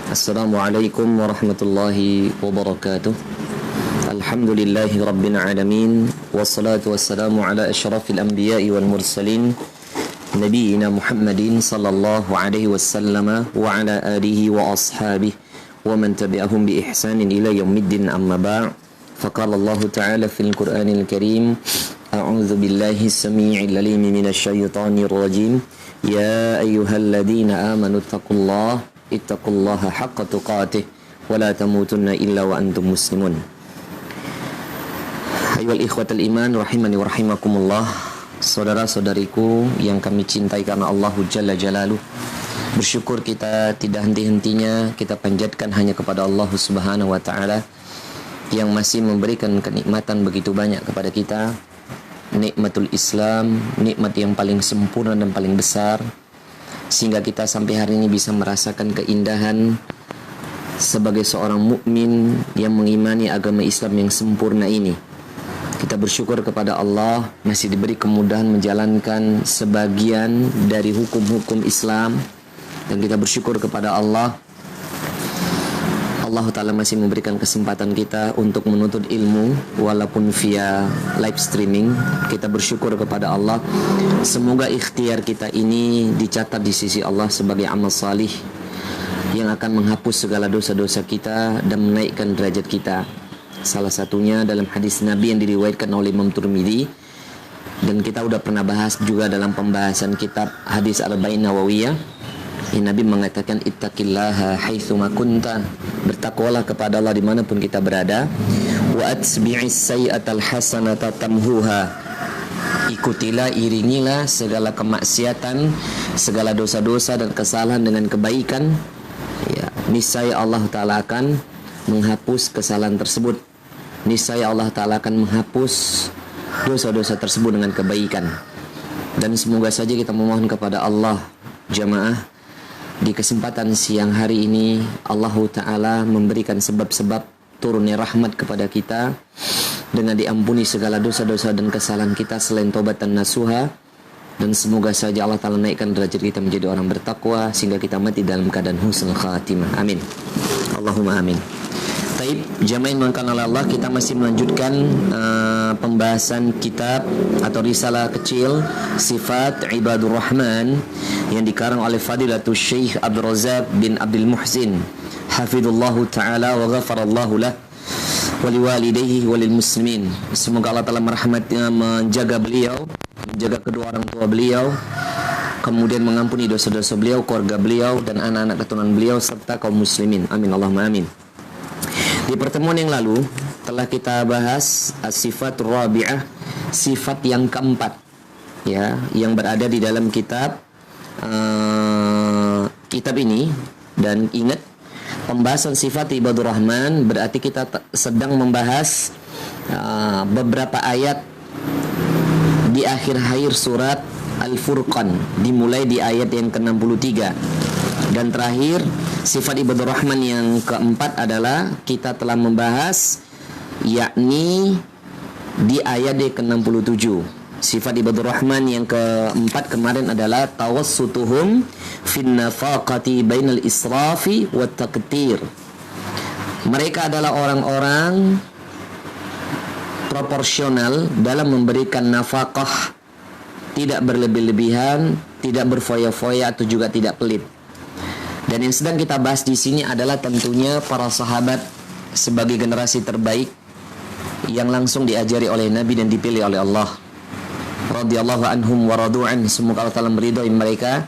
Assalamualaikum warahmatullahi wabarakatuh. Alhamdulillahi rabbil alamin. Wassalatu wassalamu ala asyrafil anbiya'i wal mursalin Nabiyyina Muhammadin sallallahu alaihi wasallam wa ala alihi wa ashabihi wa man tabi'ahum bi ihsanin ila yaumiddin, amma ba'. Faqala Allah ta'ala fil Qur'anil Karim, a'udzu billahi as-sami'il 'alim minasy syaithanir rajim. Ya ayyuhalladzina amanu ittaqullaha haqqa tuqatih wa la tamutunna illa wa antum muslimun. Ayyuhal ikhwatal iman rahimani wa rahimakumullah. Saudara-saudariku yang kami cintai karena Allah Jalla Jalaluh, bersyukur kita tidak henti-hentinya kita panjatkan hanya kepada Allah Subhanahu wa taala yang masih memberikan kenikmatan begitu banyak kepada kita. Nikmatul Islam, nikmat yang paling sempurna dan paling besar, sehingga kita sampai hari ini bisa merasakan keindahan sebagai seorang mukmin yang mengimani agama Islam yang sempurna ini. Kita bersyukur kepada Allah masih diberi kemudahan menjalankan sebagian dari hukum-hukum Islam, dan kita bersyukur kepada Allah Ta'ala masih memberikan kesempatan kita untuk menuntut ilmu walaupun via live streaming. Kita bersyukur kepada Allah, semoga ikhtiar kita ini dicatat di sisi Allah sebagai amal salih yang akan menghapus segala dosa-dosa kita dan menaikkan derajat kita. Salah satunya dalam hadis Nabi yang diriwayatkan oleh Imam Tirmidzi, dan kita udah pernah bahas juga dalam pembahasan kitab hadis Arba'in Nawawiyah. Nabi mengatakan, ittaqillaha haitsuma kunta, bertakwalah kepada Allah dimanapun kita berada. Wa atsbi'is sayyi'atal hasanata tamhuha, ikutilah, iringilah segala kemaksiatan, segala dosa-dosa dan kesalahan dengan kebaikan. Ya, niscaya Allah Ta'ala akan menghapus kesalahan tersebut. Niscaya Allah Ta'ala akan menghapus dosa-dosa tersebut dengan kebaikan. Dan semoga saja kita memohon kepada Allah, jamaah, di kesempatan siang hari ini Allah Ta'ala memberikan sebab-sebab turunnya rahmat kepada kita dengan diampuni segala dosa-dosa dan kesalahan kita selain taubat dan nasuha. Dan semoga saja Allah Ta'ala naikkan derajat kita menjadi orang bertakwa sehingga kita mati dalam keadaan husnul khatimah. Amin. Allahumma amin. Taib, jamaah yang dimuliakan oleh Allah, kita masih melanjutkan pembahasan kitab atau risalah kecil Sifat Ibadur Rahman yang dikarang oleh Fadilatul Syekh Abdul Razak bin Abdul Muhsin hafidhullahu ta'ala wa ghafarallahu lah wa liwalidayhi wa lil muslimin. Semoga Allah Ta'ala merahmati, menjaga beliau, menjaga kedua orang tua beliau, kemudian mengampuni dosa-dosa beliau, keluarga beliau, dan anak-anak keturunan beliau serta kaum muslimin. Amin Allahumma amin. Di pertemuan yang lalu telah kita bahas as-sifatur rabi'ah, sifat yang keempat, ya, yang berada di dalam kitab ini. Dan ingat, pembahasan sifat ibadur rahman berarti kita sedang membahas beberapa ayat di akhir-akhir surat Al-Furqan, dimulai di ayat yang ke-63. Dan terakhir, sifat ibadur rahman yang keempat adalah kita telah membahas, yakni di ayat ke-67. Sifat ibadur rahman yang keempat kemarin adalah tawassutuhum fin nafaqati bainal israfi wat taqtir. Mereka adalah orang-orang proporsional dalam memberikan nafkah, tidak berlebih-lebihan, tidak berfoya-foya atau juga tidak pelit. Dan yang sedang kita bahas di sini adalah tentunya para sahabat sebagai generasi terbaik yang langsung diajari oleh Nabi dan dipilih oleh Allah. Radhiyallahu anhum wa radu'an. Semoga Allah Ta'ala meridhai mereka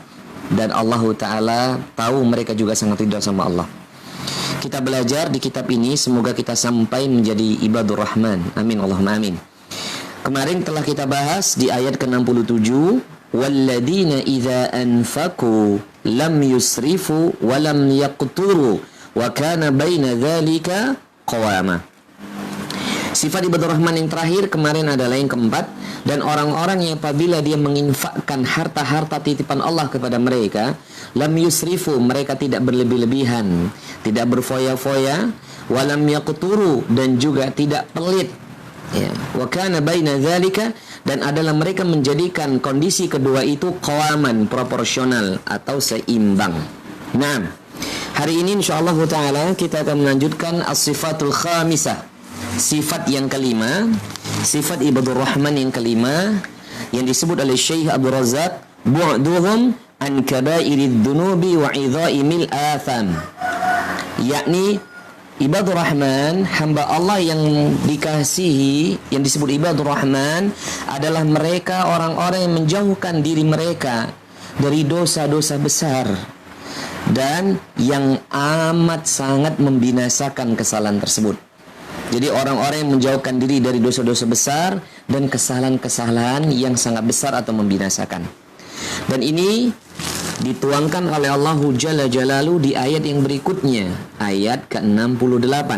dan Allah Ta'ala tahu mereka juga sangat ridha sama Allah. Kita belajar di kitab ini, semoga kita sampai menjadi ibadur rahman. Amin Allahumma amin. Kemarin telah kita bahas di ayat ke-67, walladzina idza anfaqu lam yusrifu wa lam yaqturu wa kana baina dzalika qawama. Sifat ibadur rahman yang terakhir kemarin adalah yang keempat. Dan orang-orang yang apabila dia menginfakkan harta-harta titipan Allah kepada mereka, lam yusrifu, mereka tidak berlebih-lebihan, tidak berfoya-foya, wa lam yaqturu, dan juga tidak pelit, ya. Wa kana baina dzalika, dan adalah mereka menjadikan kondisi kedua itu qawaman, proporsional atau seimbang. Nah, Hari ini insyaallah ta'ala kita akan melanjutkan as-sifatul khamisah, sifat yang kelima, sifat ibadur rahman yang kelima, yang disebut oleh Syekh Abdul Razak, bu'duhum an kabairid dunubi wa idha'imil atham, yakni ibadur rahman, hamba Allah yang dikasihi, yang disebut ibadur rahman adalah mereka orang-orang yang menjauhkan diri mereka dari dosa-dosa besar dan yang amat sangat membinasakan kesalahan tersebut. Jadi orang-orang yang menjauhkan diri dari dosa-dosa besar dan kesalahan-kesalahan yang sangat besar atau membinasakan. Dan ini dituangkan oleh Allah Jalla Jalaluhu di ayat yang berikutnya, ayat ke-68.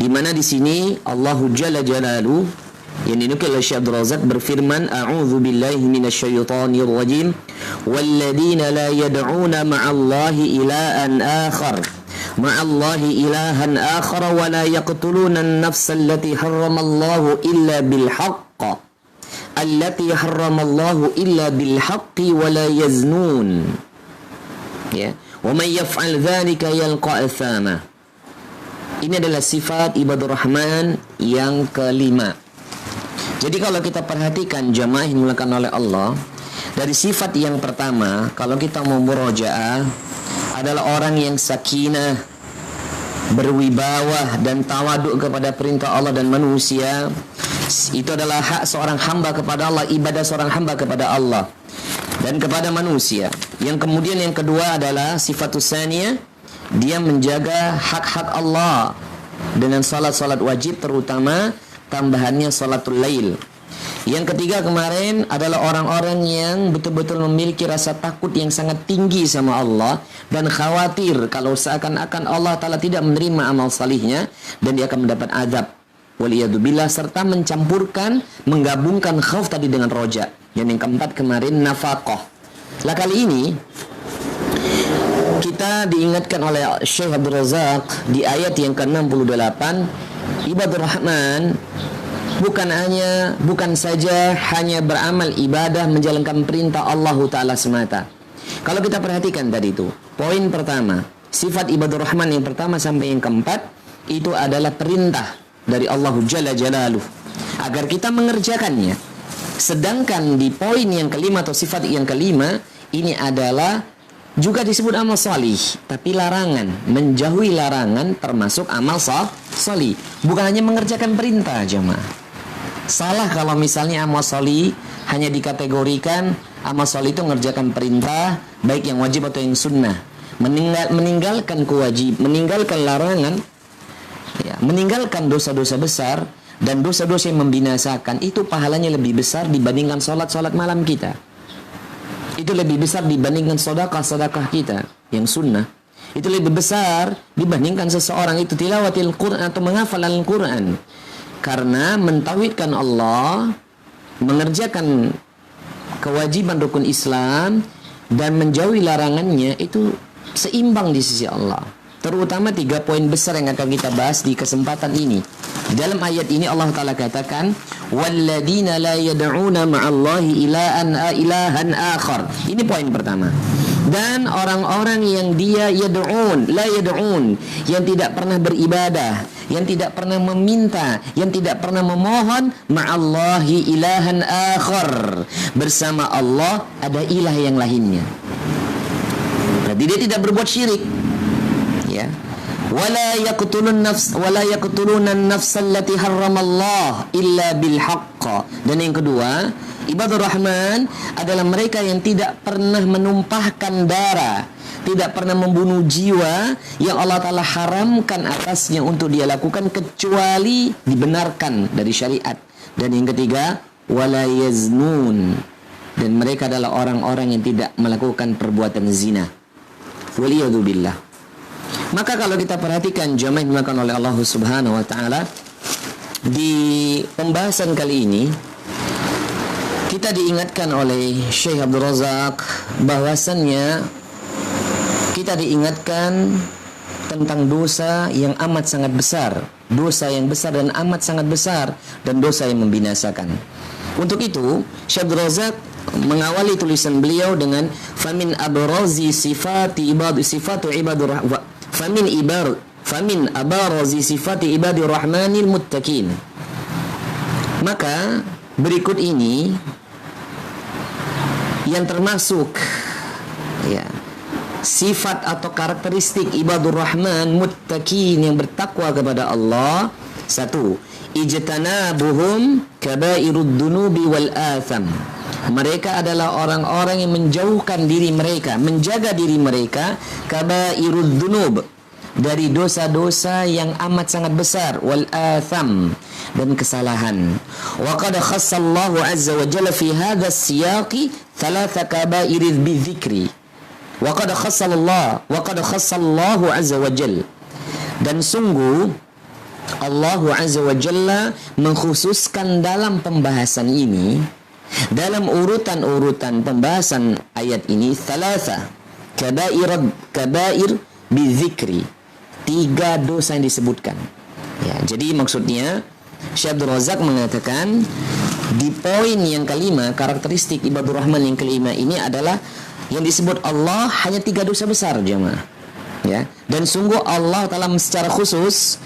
Di mana di sini Allah Jalla Jalaluhu yang dinukil oleh Syekh Abdul Razak berfirman, a'udzu billahi minasyaitonir rajim, walladzina la yad'una ma'allahi ilahan akhar wa la yaqtuluna an-nafsa allati harramallahu illa bil haqq allati harramallahu illa bil haqqi wa la yaznun, ya, wa man yaf'al dzalika yalqa athama. Ini adalah sifat ibadur rahman yang kelima. Jadi kalau kita perhatikan jamaah yang dimuliakan oleh Allah, dari sifat yang pertama, kalau kita mau murojaah, adalah orang yang sakinah, berwibawah dan tawaduk kepada perintah Allah dan manusia. Itu adalah hak seorang hamba kepada Allah, ibadah seorang hamba kepada Allah dan kepada manusia. Yang kemudian yang kedua adalah sifatus saniyah, dia menjaga hak-hak Allah dengan salat-salat wajib, terutama tambahannya salatul lail. Yang ketiga kemarin adalah orang-orang yang betul-betul memiliki rasa takut yang sangat tinggi sama Allah dan khawatir kalau seakan-akan Allah Ta'ala tidak menerima amal salihnya dan dia akan mendapat azab, waliyadzubillah, serta menggabungkan khauf tadi dengan roja. Yang keempat kemarin nafaqah. Lah kali ini kita diingatkan oleh Syekh Abdul Razak di ayat yang ke-68, ibadur rahman bukan saja hanya beramal ibadah menjalankan perintah Allah Ta'ala semata. Kalau kita perhatikan tadi itu, poin pertama, sifat ibadur rahman yang pertama sampai yang keempat, itu adalah perintah dari Allah Jalla Jalaluhu agar kita mengerjakannya. Sedangkan di poin yang kelima atau sifat yang kelima, ini adalah juga disebut amal salih, tapi larangan, menjauhi larangan termasuk amal salih. Bukan hanya mengerjakan perintah, jemaah. Salah kalau misalnya amal salih hanya dikategorikan amal salih itu mengerjakan perintah, baik yang wajib atau yang sunnah. Meninggalkan kewajib, meninggalkan larangan, ya, meninggalkan dosa-dosa besar dan dosa-dosa yang membinasakan, itu pahalanya lebih besar dibandingkan sholat malam kita. Itu lebih besar dibandingkan sedekah kita yang sunnah. Itu lebih besar dibandingkan seseorang itu tilawatil Quran atau menghafal Al-Quran. Karena mentauhidkan Allah, mengerjakan kewajiban rukun Islam dan menjauhi larangannya, itu seimbang di sisi Allah. Terutama 3 poin besar yang akan kita bahas di kesempatan ini. Dalam ayat ini Allah Ta'ala katakan, walladzina la yad'una ma'allahi ilahan akhar. Ini poin pertama. Dan orang-orang yang dia la yad'un, yang tidak pernah beribadah, yang tidak pernah meminta, yang tidak pernah memohon ma'allahi ilahan akhar, bersama Allah ada ilah yang lainnya. Berarti dia tidak berbuat syirik, ya. Wala yaqtuluna an-nafs allati harramallah illa bil haqq. Dan yang kedua, ibadur rahman adalah mereka yang tidak pernah menumpahkan darah, tidak pernah membunuh jiwa yang Allah Ta'ala haramkan atasnya untuk dia lakukan kecuali dibenarkan dari syariat. Dan yang ketiga, wala yaznun, dan mereka adalah orang-orang yang tidak melakukan perbuatan zina. Waliyadzubillah. Maka kalau kita perhatikan jamaah yang dimakan oleh Allah Subhanahu wa Ta'ala, di pembahasan kali ini kita diingatkan oleh Syekh Abdul Razak bahwasannya kita diingatkan tentang dosa yang amat sangat besar, dosa yang besar dan amat sangat besar, dan dosa yang membinasakan. Untuk itu Syekh Abdul Razak mengawali tulisan beliau dengan famin abrazi sifatu ibadur famin abarazi sifati ibadir rahmanil muttaqin. Maka berikut ini yang termasuk ya sifat atau karakteristik ibadur rahman muttaqin yang bertakwa kepada Allah. Satu, ijtanabuhum kabairud dunubi wal atham. Mereka adalah orang-orang yang menjauhkan diri mereka, menjaga diri mereka kabairud dunub, dari dosa-dosa yang amat sangat besar, wal atham, dan kesalahan. Wa qad khassallahu azza wa jalla fi hadha as-siyaqi thalatha kabair bidzikri. Wa qad khassallahu azza wa jalla, dan sungguh Allah azza wa jalla mengkhususkan dalam pembahasan ini, dalam urutan-urutan pembahasan ayat ini, thalatha kabair bidzikri, 3 dosa yang disebutkan. Ya, jadi maksudnya Syekh Abdul Razak mengatakan di poin yang kelima, karakteristik ibadur rahman yang kelima ini adalah yang disebut Allah hanya 3 dosa besar, jemaah. Ya, dan sungguh Allah Ta'ala secara khusus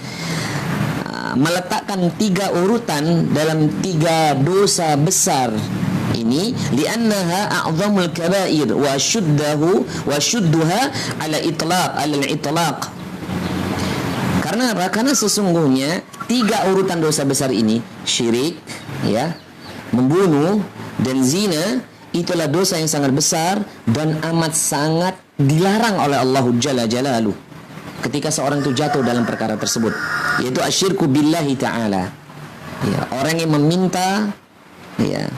meletakkan 3 urutan dalam 3 dosa besar ini, li'annaha a'zamul kabair wa shudduha ala itlaq. Karena apa? Karena sesungguhnya 3 urutan dosa besar ini, syirik, ya, membunuh, dan zina, itulah dosa yang sangat besar dan amat sangat dilarang oleh Allah Jalla Jalaluh ketika seorang itu jatuh dalam perkara tersebut, yaitu asyirku billahi ta'ala. Ya, orang yang meminta ya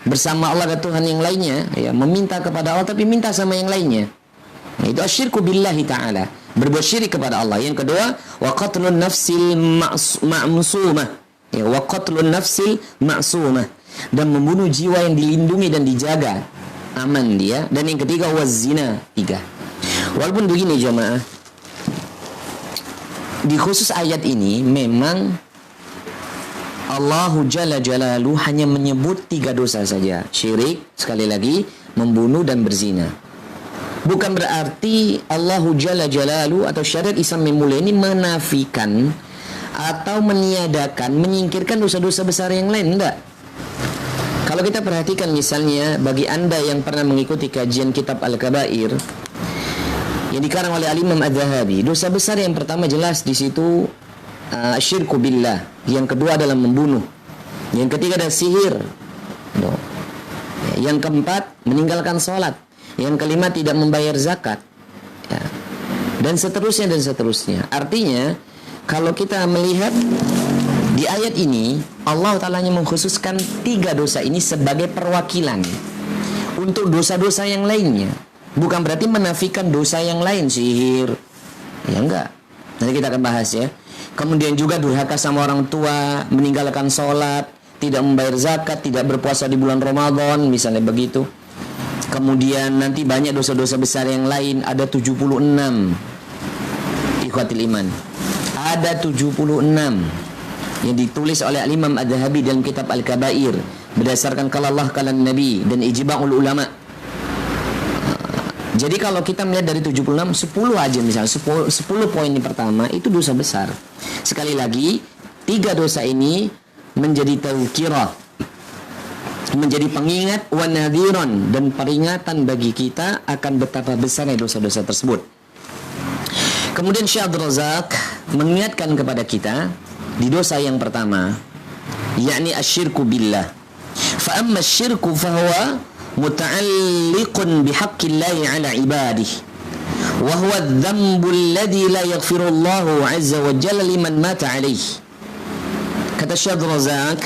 bersama Allah dan Tuhan yang lainnya, ya, meminta kepada Allah tapi minta sama yang lainnya, itu asyirku billahi ta'ala, berbuat syirik kepada Allah. Yang kedua, wa qatlun nafsil ma'sumah, ya, wa qatlun nafsil ma'sumah, dan membunuh jiwa yang dilindungi dan dijaga, aman dia. Dan yang ketiga, wazina, 3. Walaupun begini jemaah, di khusus ayat ini memang Allahu Jalla Jalaluhu hanya menyebut 3 dosa saja, syirik, sekali lagi, membunuh dan berzina. Bukan berarti Allahu Jalla Jalaluhu atau syariat Islam yang mulia ini menafikan atau meniadakan, menyingkirkan dosa-dosa besar yang lain, enggak. Kalau kita perhatikan misalnya, bagi Anda yang pernah mengikuti kajian kitab Al-Kabair yang dikarang oleh Al-Imam Adz-Dzahabi, dosa besar yang pertama jelas di situ syirku billah, yang kedua adalah membunuh, yang ketiga adalah sihir, yang keempat meninggalkan sholat, yang kelima tidak membayar zakat, ya, dan seterusnya dan seterusnya. Artinya kalau kita melihat di ayat ini, Allah Ta'ala hanya mengkhususkan 3 dosa ini sebagai perwakilan untuk dosa-dosa yang lainnya. Bukan berarti menafikan dosa yang lain, sihir, ya enggak. Nanti kita akan bahas ya. Kemudian juga durhaka sama orang tua, meninggalkan sholat, tidak membayar zakat, tidak berpuasa di bulan Ramadan, misalnya begitu. Kemudian nanti banyak dosa-dosa besar yang lain, ada 76. Ikhwatil iman, ada 76 yang ditulis oleh Imam Adz-Dzahabi dalam kitab Al-Kabair berdasarkan qala Allah qala Nabi dan ijma'ul ulama. Jadi kalau kita melihat dari 76, 10 aja misalnya, 10 poin yang pertama itu dosa besar. Sekali lagi, 3 dosa ini menjadi tazkirah, menjadi pengingat, wa nadhiran, dan peringatan bagi kita akan betapa besarnya dosa-dosa tersebut. Kemudian Syekh Abdul Razak mengingatkan kepada kita di dosa yang pertama, yakni asyirku billah. Fa amma asyirku fahuwa muta'alliqun bihaqqillahi ala ibadihi wa huwa adh-dhanbu alladhi la yaghfirullahu 'azza wa jalla liman mata 'alaihi. Kata Syekh Abdul Razak,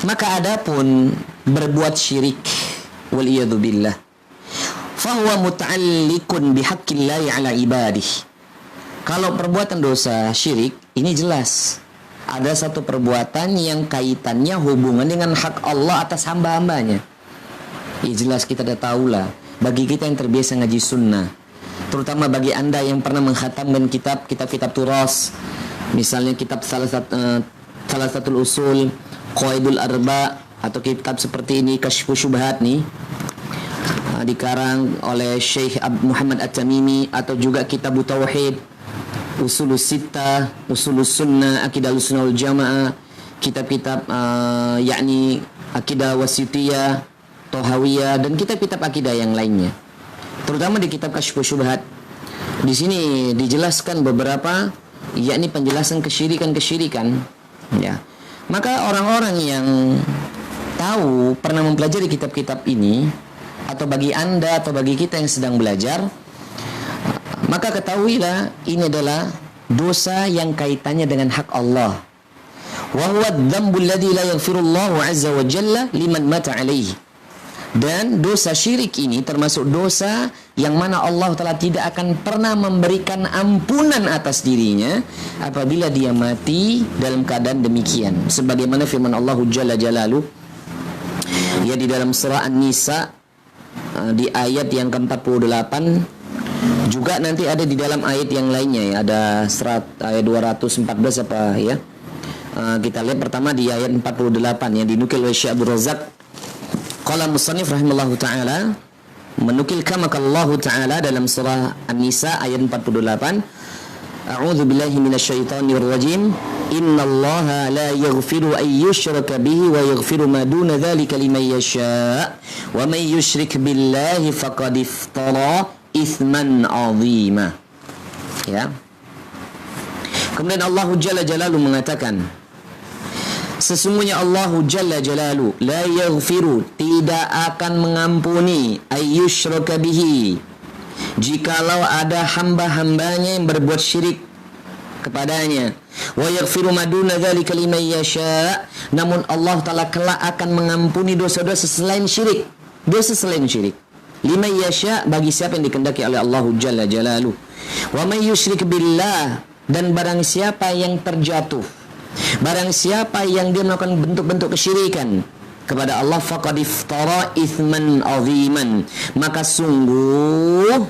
maka adapun berbuat syirik, wal iyadu billah, fahuwa muta'alliqun bihaqqillahi ala ibadihi. Kalau perbuatan dosa syirik ini jelas ada satu perbuatan yang kaitannya hubungan dengan hak Allah atas hamba-hambanya. Ya jelas kita dah tahulah, bagi kita yang terbiasa ngaji sunnah, terutama bagi Anda yang pernah menghatamkan kitab-kitab turas, misalnya kitab salah satu usul, Qawaidul Arba, atau kitab seperti ini, Kasyfus Syubhat nih, dikarang oleh Syekh Muhammad At-Tamimi, atau juga kitab Tauhid, Usulus Sittah, Usulus Sunnah, Akidah Ahlussunnah wal Jamaah, kitab-kitab yakni Akidah Wasitiyah, Tohawiyah, dan kitab-kitab akidah yang lainnya. Terutama di kitab Kasyfus Syubhat. Di sini dijelaskan beberapa yakni penjelasan kesyirikan-kesyirikan, ya. Maka orang-orang yang tahu, pernah mempelajari kitab-kitab ini, atau bagi Anda atau bagi kita yang sedang belajar, maka ketahuilah ini adalah dosa yang kaitannya dengan hak Allah. Wa huwa adz-dzambul ladzi la yaghfirullahu 'azza wa jalla liman mata 'alaihi. Dan dosa syirik ini termasuk dosa yang mana Allah Ta'ala tidak akan pernah memberikan ampunan atas dirinya apabila dia mati dalam keadaan demikian. Sebagaimana firman Allah Jalla Jalaluh, ya, di dalam surah An-Nisa di ayat yang ke-48, juga nanti ada di dalam ayat yang lainnya, ya, ada ayat 214 apa ya. Kita lihat pertama di ayat 48 yang dinukil oleh Syekh Abdul Razak. Qala musannif rahimallahu taala, menukilkan Allah taala dalam surah An-Nisa ayat 48, A'udzu billahi minasyaitonir rajim. Innallaha la yaghfiru an yushraka bihi wa yaghfiru ma duna dzalika liman yasha' wa may yusyrik billahi faqad iftara itsman 'azima. Ya. Kemudian Allah Jalla Jalaluhu mengatakan, sesungguhnya Allah Jalla Jalaluhu la yaghfiru, tidak akan mengampuni, ayyushraka bihi, jikalau ada hamba-hambanya yang berbuat syirik kepadanya, wa yaghfiru ma duna dzalika liman yasha', namun Allah Ta'ala kelak akan mengampuni dosa-dosa selain syirik, dosa selain syirik, liman yasha', bagi siapa yang dikehendaki oleh Allah Jalla Jalaluhu. Wa may yusyrik billah, dan barang siapa yang terjatuh, barang siapa yang dia melakukan bentuk-bentuk kesyirikan kepada Allah, faqad iftara itsman 'aziman, maka sungguh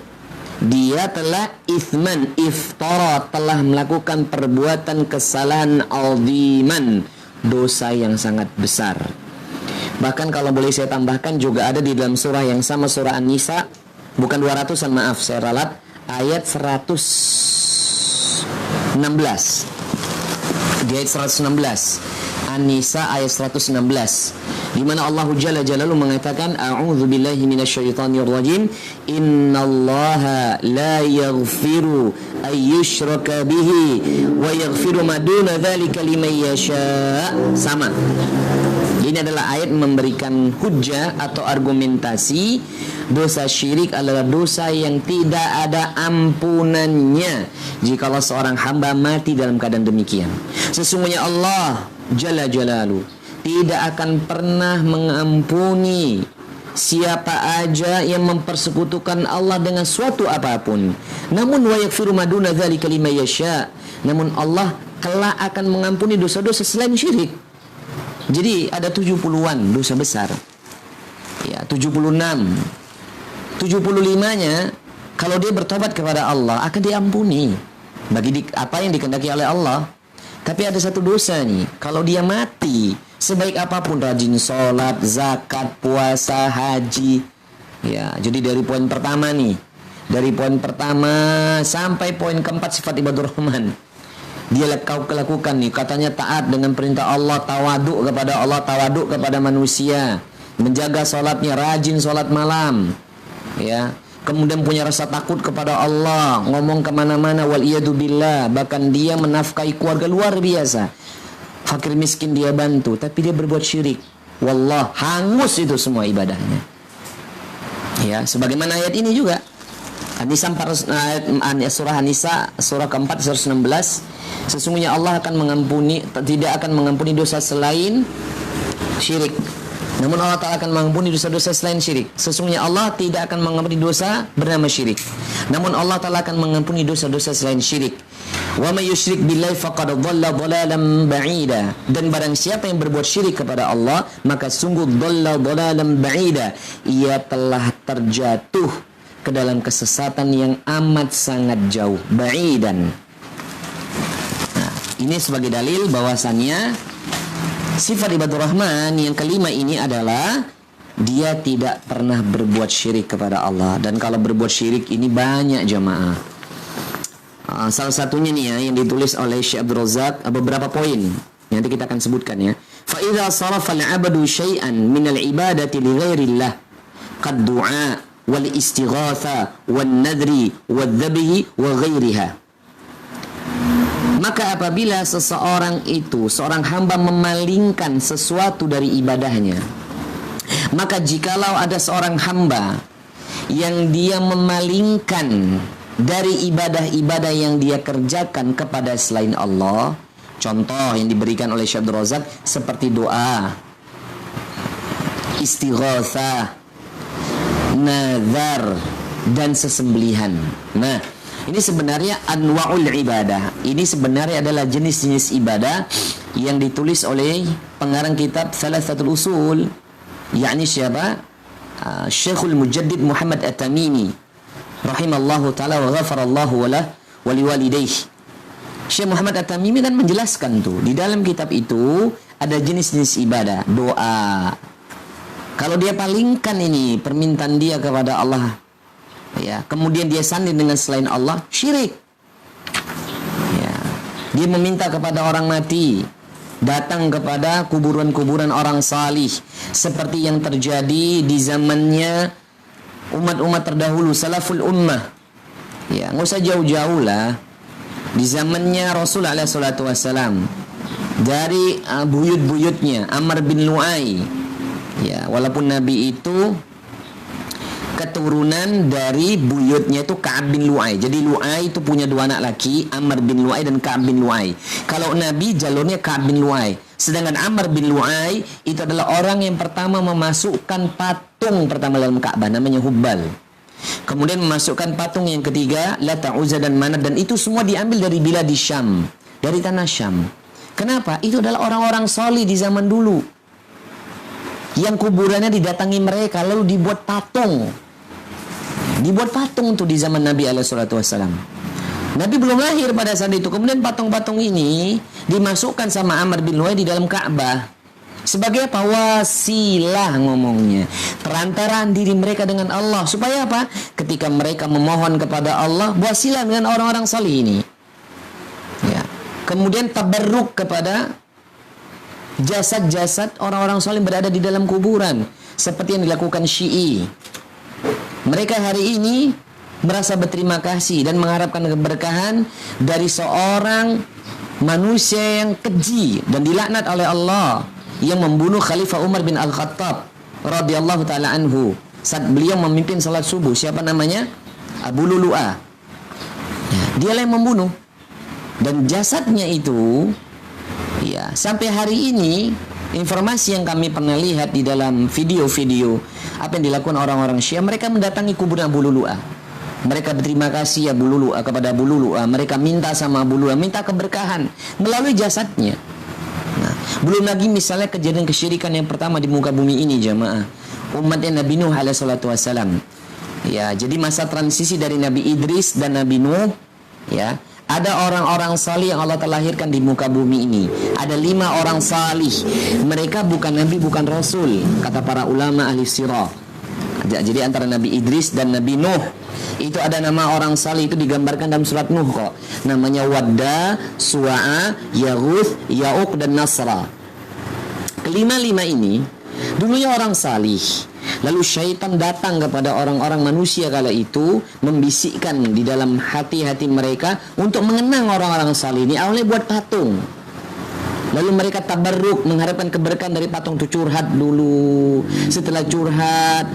dia telah itsman, iftara, telah melakukan perbuatan kesalahan 'aziman, dosa yang sangat besar. Bahkan kalau boleh saya tambahkan, juga ada di dalam surah yang sama, surah An-Nisa, bukan 200-an, maaf saya ralat, ayat 116. Di ayat 116 An-Nisa ayat 116, di mana Allah Jalla Jalaluhu mengatakan, A'udzu billahi minasyaitonir rajim, innallaha la yaghfiru ay yushraka bihi wa yaghfiru ma duna dzalika liman yasha'. Sama. Ini adalah ayat memberikan hujjah atau argumentasi dosa syirik adalah dosa yang tidak ada ampunannya jikalau seorang hamba mati dalam keadaan demikian. Sesungguhnya Allah Jalla Jalaluhu tidak akan pernah mengampuni siapa aja yang mempersekutukan Allah dengan suatu apapun. Namun wa yaghfiru ma duna dzalika liman yasha', namun Allah kelak akan mengampuni dosa-dosa selain syirik. Jadi ada 70-an dosa besar, ya, 76, 75-nya kalau dia bertobat kepada Allah akan diampuni bagi apa yang dikehendaki oleh Allah. Tapi ada satu dosa nih, kalau dia mati sebaik apapun, rajin sholat, zakat, puasa, haji, ya. Jadi dari poin pertama nih, dari poin pertama sampai poin keempat, sifat ibadur rahman, dia lakukan nih, katanya taat dengan perintah Allah, tawaduk kepada Allah, tawaduk kepada manusia, menjaga sholatnya, rajin sholat malam, ya. Kemudian punya rasa takut kepada Allah, ngomong kemana-mana, wal iyadu billah, bahkan dia menafkahi keluarga luar biasa, fakir miskin dia bantu, tapi dia berbuat syirik, wallah, hangus itu semua ibadahnya, ya. Sebagaimana ayat ini juga, An-Nisa, surah An-Nisa surah keempat 116, sesungguhnya Allah akan mengampuni, tidak akan mengampuni dosa selain syirik, namun Allah Ta'ala akan mengampuni dosa-dosa selain syirik. Sesungguhnya Allah tidak akan mengampuni dosa bernama syirik, namun Allah Ta'ala akan mengampuni dosa-dosa selain syirik. Wa may yusyrik billahi faqad dhalla dhalalan ba'ida, dan barang siapa yang berbuat syirik kepada Allah, maka sungguh dhalla dhalalan ba'ida, ia telah terjatuh ke dalam kesesatan yang amat sangat jauh, ba'idan. Nah, ini sebagai dalil bahwasannya Sifat ibadur rahman yang kelima ini adalah dia tidak pernah berbuat syirik kepada Allah. Dan kalau berbuat syirik ini banyak jamaah. Salah satunya nih ya, yang ditulis oleh Syekh Abdul Razak, beberapa poin. Nanti kita akan sebutkan ya. Fa idza sarafa al-'abdu syai'an min al-'ibadati li ghairillah qad du'a wal istighatha wan nadri wad dhabhi wa ghairiha. Maka apabila seorang hamba memalingkan sesuatu dari ibadahnya, maka jikalau ada seorang hamba yang dia memalingkan dari ibadah-ibadah yang dia kerjakan kepada selain Allah, contoh yang diberikan oleh Syekh Abdul Razak seperti doa, istighatsah, nazar, dan sesembelihan. Nah, ini sebenarnya anwa'ul ibadah. Ini sebenarnya adalah jenis-jenis ibadah yang ditulis oleh pengarang kitab Thalathatul Usul, yakni siapa? Syekhul Mujaddid Muhammad At-Tamimi rahimallahu ta'ala wa ghafarallahu wa liwalidayhi. Syekh Muhammad At-Tamimi kan menjelaskan tuh, di dalam kitab itu ada jenis-jenis ibadah, doa. Kalau dia palingkan ini permintaan dia kepada Allah, ya, kemudian dia sanding dengan selain Allah, syirik. Ya, dia meminta kepada orang mati, datang kepada kuburan-kuburan orang salih, seperti yang terjadi di zamannya umat-umat terdahulu, salaful ummah. Ya, nggak usah jauh-jauh lah. Di zamannya Rasul alaihi salatu wassalam, dari buyut-buyutnya Amr bin Lu'ay. Ya, walaupun Nabi itu keturunan dari buyutnya itu Ka'ab bin Lu'ay. Jadi Lu'ay itu punya dua anak laki, Amr bin Lu'ay dan Ka'ab bin Lu'ay. Kalau Nabi jalurnya Ka'ab bin Lu'ay. Sedangkan Amr bin Lu'ay itu adalah orang yang pertama memasukkan patung pertama dalam Ka'bah, namanya Hubbal. Kemudian memasukkan patung yang ketiga, Lata, Uzza dan Manat, dan itu semua diambil dari biladi Syam, dari tanah Syam. Kenapa? Itu adalah orang-orang solih di zaman dulu, yang kuburannya didatangi mereka, lalu dibuat patung. Dibuat patung tuh di zaman Nabi SAW. Nabi belum lahir pada saat itu. Kemudian patung-patung ini dimasukkan sama Amr bin Lu'ay di dalam Ka'bah. Sebagai apa? Wasilah ngomongnya, perantaraan diri mereka dengan Allah. Supaya apa? Ketika mereka memohon kepada Allah, wasilah dengan orang-orang salih ini. Ya. Kemudian tabarruk kepada jasad-jasad orang-orang salih berada di dalam kuburan, seperti yang dilakukan Syi'i. Mereka hari ini merasa berterima kasih dan mengharapkan keberkahan dari seorang manusia yang keji dan dilaknat oleh Allah, yang membunuh Khalifah Umar bin Al-Khattab radhiyallahu ta'ala anhu saat beliau memimpin salat subuh. Siapa namanya? Abu Lulu'ah. Dialah yang membunuh. Dan jasadnya itu, ya, sampai hari ini informasi yang kami pernah lihat di dalam video-video apa yang dilakukan orang-orang Syiah, mereka mendatangi kuburan Abu Lulu'ah. Mereka berterima kasih Abu Lulu'ah kepada Abu Lulu'ah. Mereka minta sama Abu Lulu'ah, minta keberkahan melalui jasadnya. Nah, belum lagi misalnya kejadian kesyirikan yang pertama di muka bumi ini jamaah, umatnya Nabi Nuh alaihi salatu wassalam. Ya, jadi masa transisi dari Nabi Idris dan Nabi Nuh, ya, ada orang-orang salih yang Allah telah lahirkan di muka bumi ini. Ada 5 orang salih. Mereka bukan nabi, bukan rasul, kata para ulama ahli sirah. Jadi antara Nabi Idris dan Nabi Nuh itu ada nama orang salih, itu digambarkan dalam surat Nuh kok. Namanya Wadda, Suwa'a, Yaghuth, Ya'uq, dan Nasra. Kelima-lima ini dulunya orang salih. Lalu syaitan datang kepada orang-orang manusia kala itu, membisikkan di dalam hati-hati mereka untuk mengenang orang-orang salih ini. Awalnya buat patung, lalu mereka tabarruk, mengharapkan keberkahan dari patung itu. Curhat dulu, setelah curhat,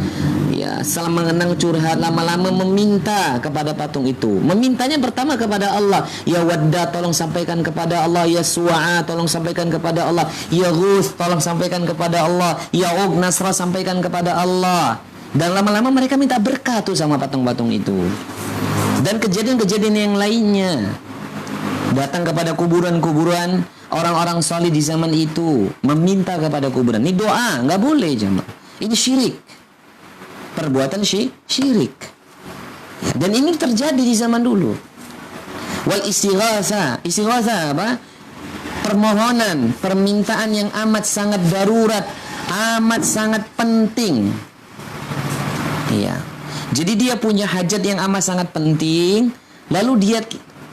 ya, setelah mengenang curhat, lama-lama meminta kepada patung itu. Memintanya pertama kepada Allah. Ya Wadda, tolong sampaikan kepada Allah. Ya Suwa'a, tolong sampaikan kepada Allah. Ya Ghuth, tolong sampaikan kepada Allah. Ya Uq, Nasra, sampaikan kepada Allah. Dan lama-lama mereka minta berkah tuh sama patung-patung itu. Dan kejadian-kejadian yang lainnya, datang kepada kuburan-kuburan orang-orang salih di zaman itu, meminta kepada kuburan. Ini doa, nggak boleh jemaah. Ini syirik, perbuatan syirik. Dan ini terjadi di zaman dulu. Wal istighatsah, istighatsah apa? permohonan, permintaan yang amat sangat darurat, amat sangat penting. Iya. Jadi dia punya hajat yang amat sangat penting, lalu dia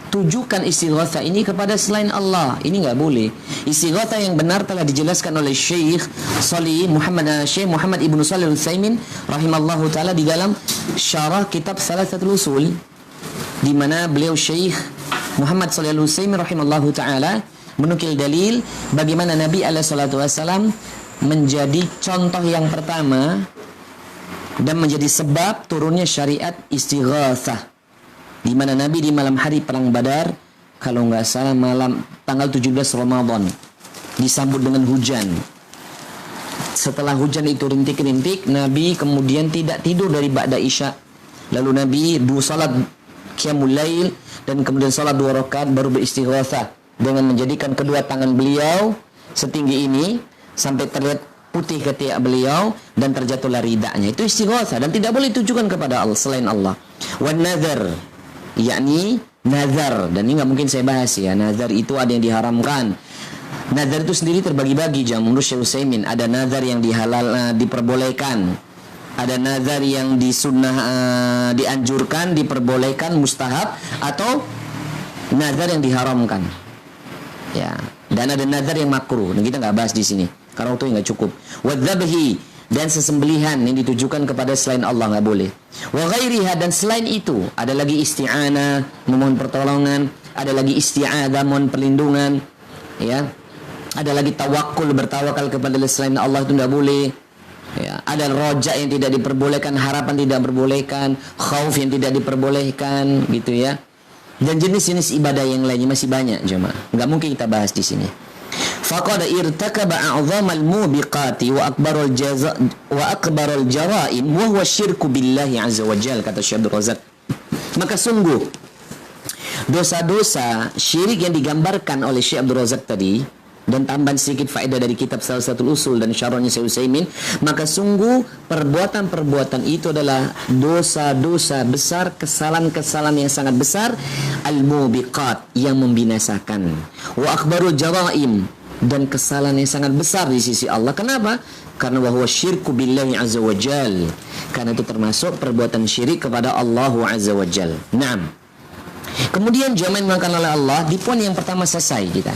tujukan istighatsah ini kepada selain Allah. Ini nggak boleh. Istighatsah yang benar telah dijelaskan oleh Syekh Muhammad Ibnu Shalih Al-Utsaimin rahimallahu taala di dalam syarah kitab Thalathatul Usul, di mana beliau Syekh Muhammad Shalih Al-Utsaimin rahimallahu taala menukil dalil bagaimana Nabi alaihi salatu wasallam menjadi contoh yang pertama dan menjadi sebab turunnya syariat istighatsah, di mana Nabi di malam hari perang Badar, kalau nggak salah malam tanggal 17 Ramadan, disambut dengan hujan. Setelah hujan itu rintik-rintik, Nabi kemudian tidak tidur dari ba'da isya. Lalu Nabi salat qiyamul lail dan kemudian salat 2 rakaat baru beristighatsah dengan menjadikan kedua tangan beliau setinggi ini sampai terlihat putih ketiak beliau dan terjatuhlah ridaknya. Itu istighatsah dan tidak boleh ditujukan kepada Allah selain Allah. Wan nazar, yakni nazar, dan ini nggak mungkin saya bahas ya. Nazar itu ada yang diharamkan. Nazar itu sendiri terbagi-bagi jam menurut Syekh Utsaimin. Ada nazar yang diperbolehkan, ada nazar yang dianjurkan, diperbolehkan, mustahab, atau nazar yang diharamkan. Ya, dan ada nazar yang makruh. Dan kita nggak bahas di sini karena waktu nggak cukup. Wadzabhi, dan sesembelihan yang ditujukan kepada selain Allah nggak boleh. Wa ghairiha, dan selain itu ada lagi isti'anah, memohon pertolongan, ada lagi isti'adzah, mohon perlindungan, ya. Ada lagi tawakul, bertawakal kepada selain Allah, itu tidak boleh. Ya, ada roja yang tidak diperbolehkan, harapan tidak diperbolehkan, khauf yang tidak diperbolehkan, gitu ya. Dan jenis-jenis ibadah yang lainnya masih banyak, jemaah. Nggak mungkin kita bahas di sini. Faqad irtakaba a'dhamal mubiqati wa akbarul jaraim wa huwa syirku billahi azza wa jalla, kata Syekh Abdul Razak. Maka sungguh dosa-dosa syirik yang digambarkan oleh Syekh Abdul Razak tadi, dan tambahan sedikit faedah dari kitab Thalathatul Usul dan syarahnya Syekh Utsaimin, maka sungguh perbuatan-perbuatan itu adalah dosa-dosa besar, kesalahan-kesalahan yang sangat besar, al-mubiqat, yang membinasakan, wa akbarul jaraim, dan kesalahan yang sangat besar di sisi Allah. Kenapa? Karena wa huwa syirku billahi azza wa jal, karena itu termasuk perbuatan syirik kepada Allah azza wa jal. Naam. Kemudian jamaah dimakan oleh Allah, di poin yang pertama selesai kita.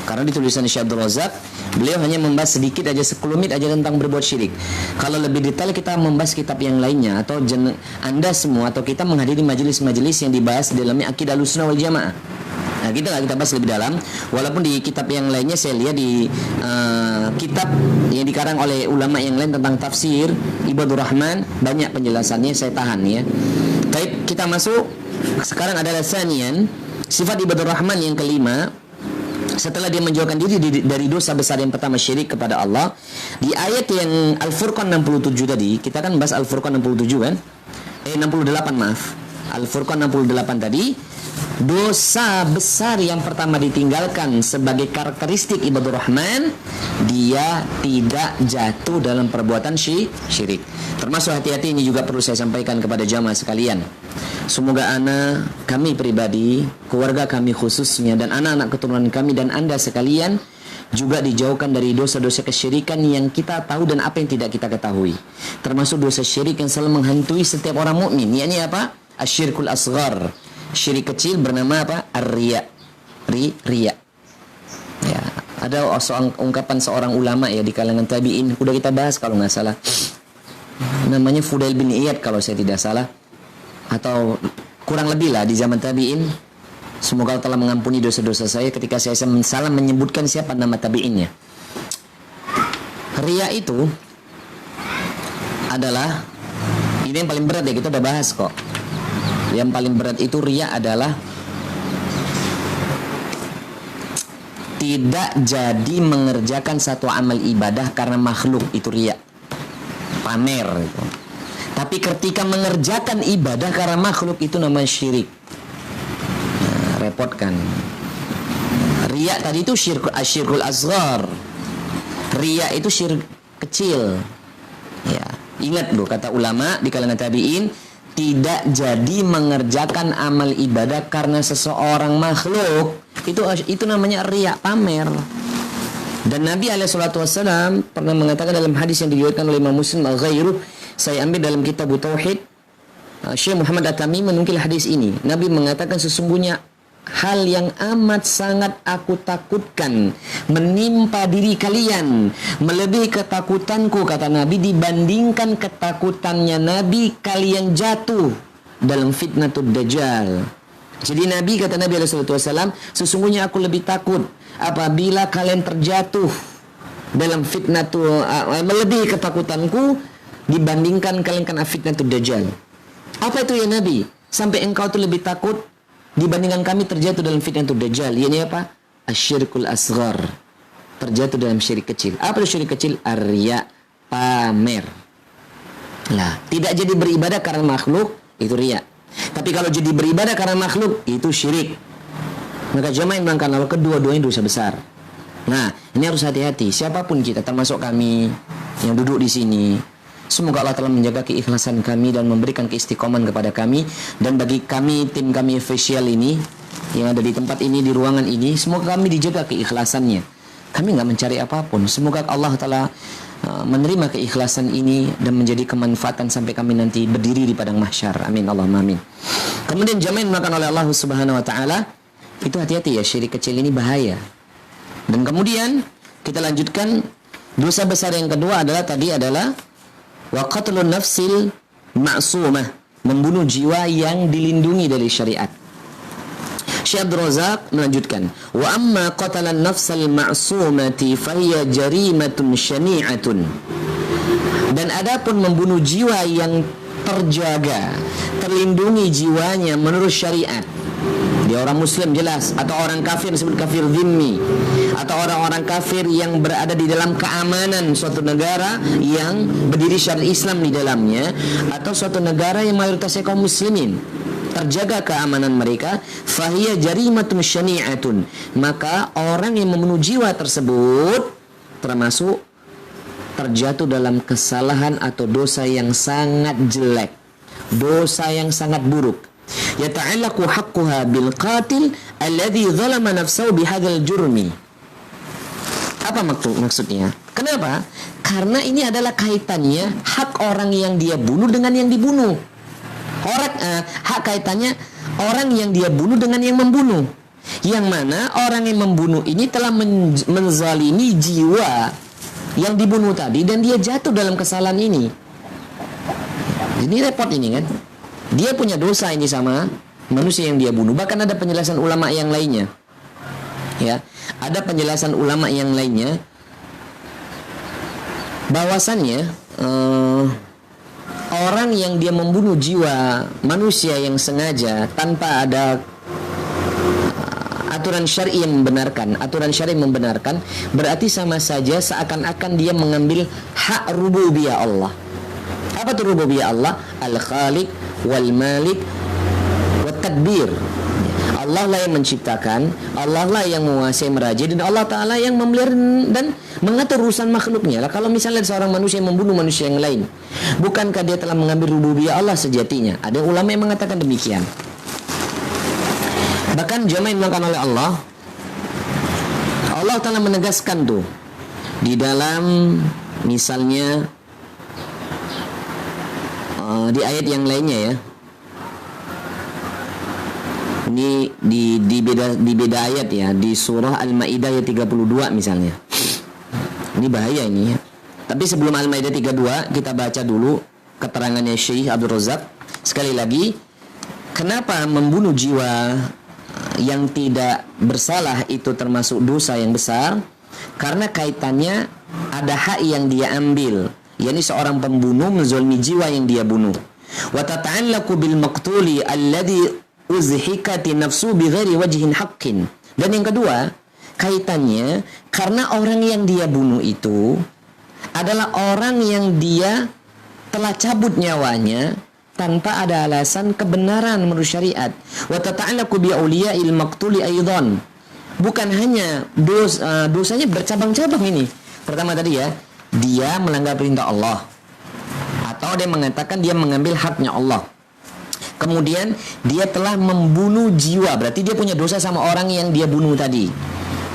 Karena di tulisan Syekh Abdul Razak, beliau hanya membahas sedikit aja, sekelumit aja tentang berbuat syirik. Kalau lebih detail kita membahas kitab yang lainnya, atau Anda semua atau kita menghadiri majelis-majelis yang dibahas di dalamnya akidah Ahlussunnah wal Jamaah. Nah, kita bahas lebih dalam. Walaupun di kitab yang lainnya saya lihat di kitab yang dikarang oleh ulama yang lain tentang tafsir Ibadur Rahman, banyak penjelasannya, saya tahan ya. Baik, kita masuk. Sekarang adalah sanian, sifat Ibadur Rahman yang kelima. Setelah dia menjauhkan diri dari dosa besar yang pertama, syirik kepada Allah, di ayat yang Al-Furqan 67 tadi, kita kan bahas Al-Furqan 67 kan? 68 maaf. Al-Furqan 68 tadi, dosa besar yang pertama ditinggalkan sebagai karakteristik Ibadur Rahman, dia tidak jatuh dalam perbuatan syirik. Termasuk hati-hati, ini juga perlu saya sampaikan kepada jamaah sekalian. Semoga kami pribadi, keluarga kami khususnya, dan anak-anak keturunan kami dan Anda sekalian juga dijauhkan dari dosa-dosa kesyirikan yang kita tahu dan apa yang tidak kita ketahui. Termasuk dosa syirik yang selalu menghantui setiap orang mukmin. Yakni apa? Asyirkul asghar. Syirik kecil bernama apa? Ar-riya. Riya. Ya, ada ungkapan seorang ulama ya di kalangan tabi'in, udah kita bahas kalau nggak salah. Namanya Fudail bin Iyad kalau saya tidak salah. Atau kurang lebih lah di zaman tabi'in. Semoga Allah telah mengampuni dosa-dosa saya ketika saya salah menyebutkan siapa nama tabi'innya. Riya itu adalah, ini yang paling berat ya, kita udah bahas kok. Yang paling berat itu riya adalah tidak jadi mengerjakan satu amal ibadah karena makhluk, itu riya, pamer gitu. Tapi ketika mengerjakan ibadah karena makhluk, itu namanya syirik. Nah, repot kan. Riya tadi itu syirkul asghar. Riya itu syirik kecil. Ya, ingat loh kata ulama di kalangan tabi'in, tidak jadi mengerjakan amal ibadah karena seseorang makhluk, Itu namanya riya, pamer. Dan Nabi SAW pernah mengatakan dalam hadis yang diriwayatkan oleh Imam Muslim al-Ghairu, saya ambil dalam kitab Tauhid, Syekh Muhammad At-Tamimi menukil hadis ini. Nabi mengatakan sesungguhnya hal yang amat sangat aku takutkan menimpa diri kalian melebihi ketakutanku, kata Nabi, dibandingkan ketakutannya Nabi kalian jatuh dalam fitnatul Dajjal. Jadi Nabi, kata Nabi SAW, sesungguhnya aku lebih takut apabila kalian terjatuh dalam fitnatul melebihi ketakutanku dibandingkan kalian kena fitnatul Dajjal. Apa itu ya Nabi? Sampai engkau tuh lebih takut dibandingkan kami terjatuh dalam fitnatul Dajjal. Ini apa? Asyirkul asghar. Terjatuh dalam syirik kecil. Apa itu syirik kecil? Ar-riya, pamer. Lah, tidak jadi beribadah karena makhluk, itu riya. Tapi kalau jadi beribadah karena makhluk, itu syirik. Maka jamaah yang bilang kalau kedua-duanya dosa besar. Nah, ini harus hati-hati. Siapapun kita, termasuk kami yang duduk di sini, semoga Allah telah menjaga keikhlasan kami dan memberikan keistiqomahan kepada kami. Dan bagi kami, tim kami official ini yang ada di tempat ini, di ruangan ini, semoga kami dijaga keikhlasannya. Kami nggak mencari apapun. Semoga Allah telah menerima keikhlasan ini dan menjadi kemanfaatan sampai kami nanti berdiri di padang mahsyar. Amin Allahumma amin. Kemudian jamaah yang dimakan oleh Allah Subhanahu wa taala, itu hati-hati ya, syirik kecil ini bahaya. Dan kemudian kita lanjutkan, dosa besar yang kedua adalah wa qatlun nafsil ma'sumah, membunuh jiwa yang dilindungi dari syariat. Syekh Abdul Razak melanjutkan, wa amma qatalan nafsal ma'sumati fahiya jarimatun syani'atun. Dan adapun membunuh jiwa yang terjaga, terlindungi jiwanya menurut syariat, dia orang muslim jelas, atau orang kafir disebut kafir dhimmi, atau orang-orang kafir yang berada di dalam keamanan suatu negara yang berdiri syariat Islam di dalamnya, atau suatu negara yang mayoritasnya kaum muslimin, terjaga keamanan mereka, fahiya jarimatun syani'atun, maka orang yang membunuh jiwa tersebut termasuk terjatuh dalam kesalahan atau dosa yang sangat jelek, dosa yang sangat buruk. Yata'allaqu haqquha bil qatil alladhi zalama nafsahu bihadzal jurmi. Apa maksudnya? Kenapa? Karena ini adalah kaitannya hak orang yang dia bunuh dengan yang dibunuh. Hak kaitannya orang yang dia bunuh dengan yang membunuh. Yang mana orang yang membunuh ini telah menzalimi jiwa yang dibunuh tadi, dan dia jatuh dalam kesalahan ini. Ini repot ini kan. Dia punya dosa ini sama manusia yang dia bunuh. Bahkan ada penjelasan ulama yang lainnya. Ya, ada penjelasan ulama yang lainnya bahwasannya orang yang dia membunuh jiwa manusia yang sengaja tanpa ada aturan syar'i yang membenarkan, berarti sama saja seakan-akan dia mengambil hak rububiyah Allah. Apa itu rububiyah Allah? Al-Khaliq wal Malik wat Tadbir. Allah lah yang menciptakan, Allah lah yang menguasai, meraja, dan Allah Ta'ala yang memelihara dan mengatur urusan makhluknya. Lah, kalau misalnya seorang manusia yang membunuh manusia yang lain, bukankah dia telah mengambil rububiyah Allah sejatinya? Ada ulama yang mengatakan demikian. Bahkan jamaah yang dimakan oleh Allah, Allah Ta'ala menegaskan tuh di dalam misalnya di ayat yang lainnya ya. Ini di beda ayat ya, di surah Al-Maidah ayat 32 misalnya. Ini bahaya ini ya. Tapi sebelum Al-Maidah 32 kita baca dulu keterangannya Syekh Abdul Razak. Sekali lagi, kenapa membunuh jiwa yang tidak bersalah itu termasuk dosa yang besar? Karena kaitannya ada hak yang dia ambil, yakni seorang pembunuh menzalimi jiwa yang dia bunuh. Wa tata'allaqu bil maqtuli alladhi uzhikati nafsu bighairi wajhin haqqin. Dan yang kedua, kaitannya karena orang yang dia bunuh itu adalah orang yang dia telah cabut nyawanya tanpa ada alasan kebenaran menurut syariat. Wa tata'allaqu bi auliya'il maqtuli aidan. Bukan hanya dosanya bercabang-cabang ini. Pertama tadi ya, dia melanggar perintah Allah, atau dia mengatakan dia mengambil haknya Allah. Kemudian dia telah membunuh jiwa, berarti dia punya dosa sama orang yang dia bunuh tadi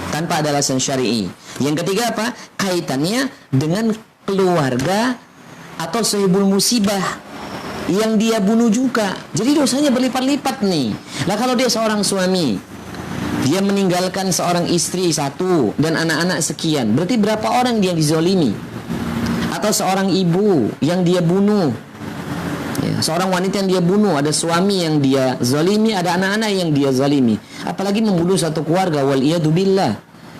tanpa ada alasan syar'i. Yang ketiga apa? Kaitannya dengan keluarga atau sahibul musibah yang dia bunuh juga. Jadi dosanya berlipat-lipat nih. Lah kalau dia seorang suami, dia meninggalkan seorang istri satu dan anak-anak sekian, berarti berapa orang dia dizolimi? Atau seorang ibu yang dia bunuh, ya, seorang wanita yang dia bunuh, ada suami yang dia zalimi, ada anak-anak yang dia zalimi. Apalagi membunuh satu keluarga, wal iyadu billah.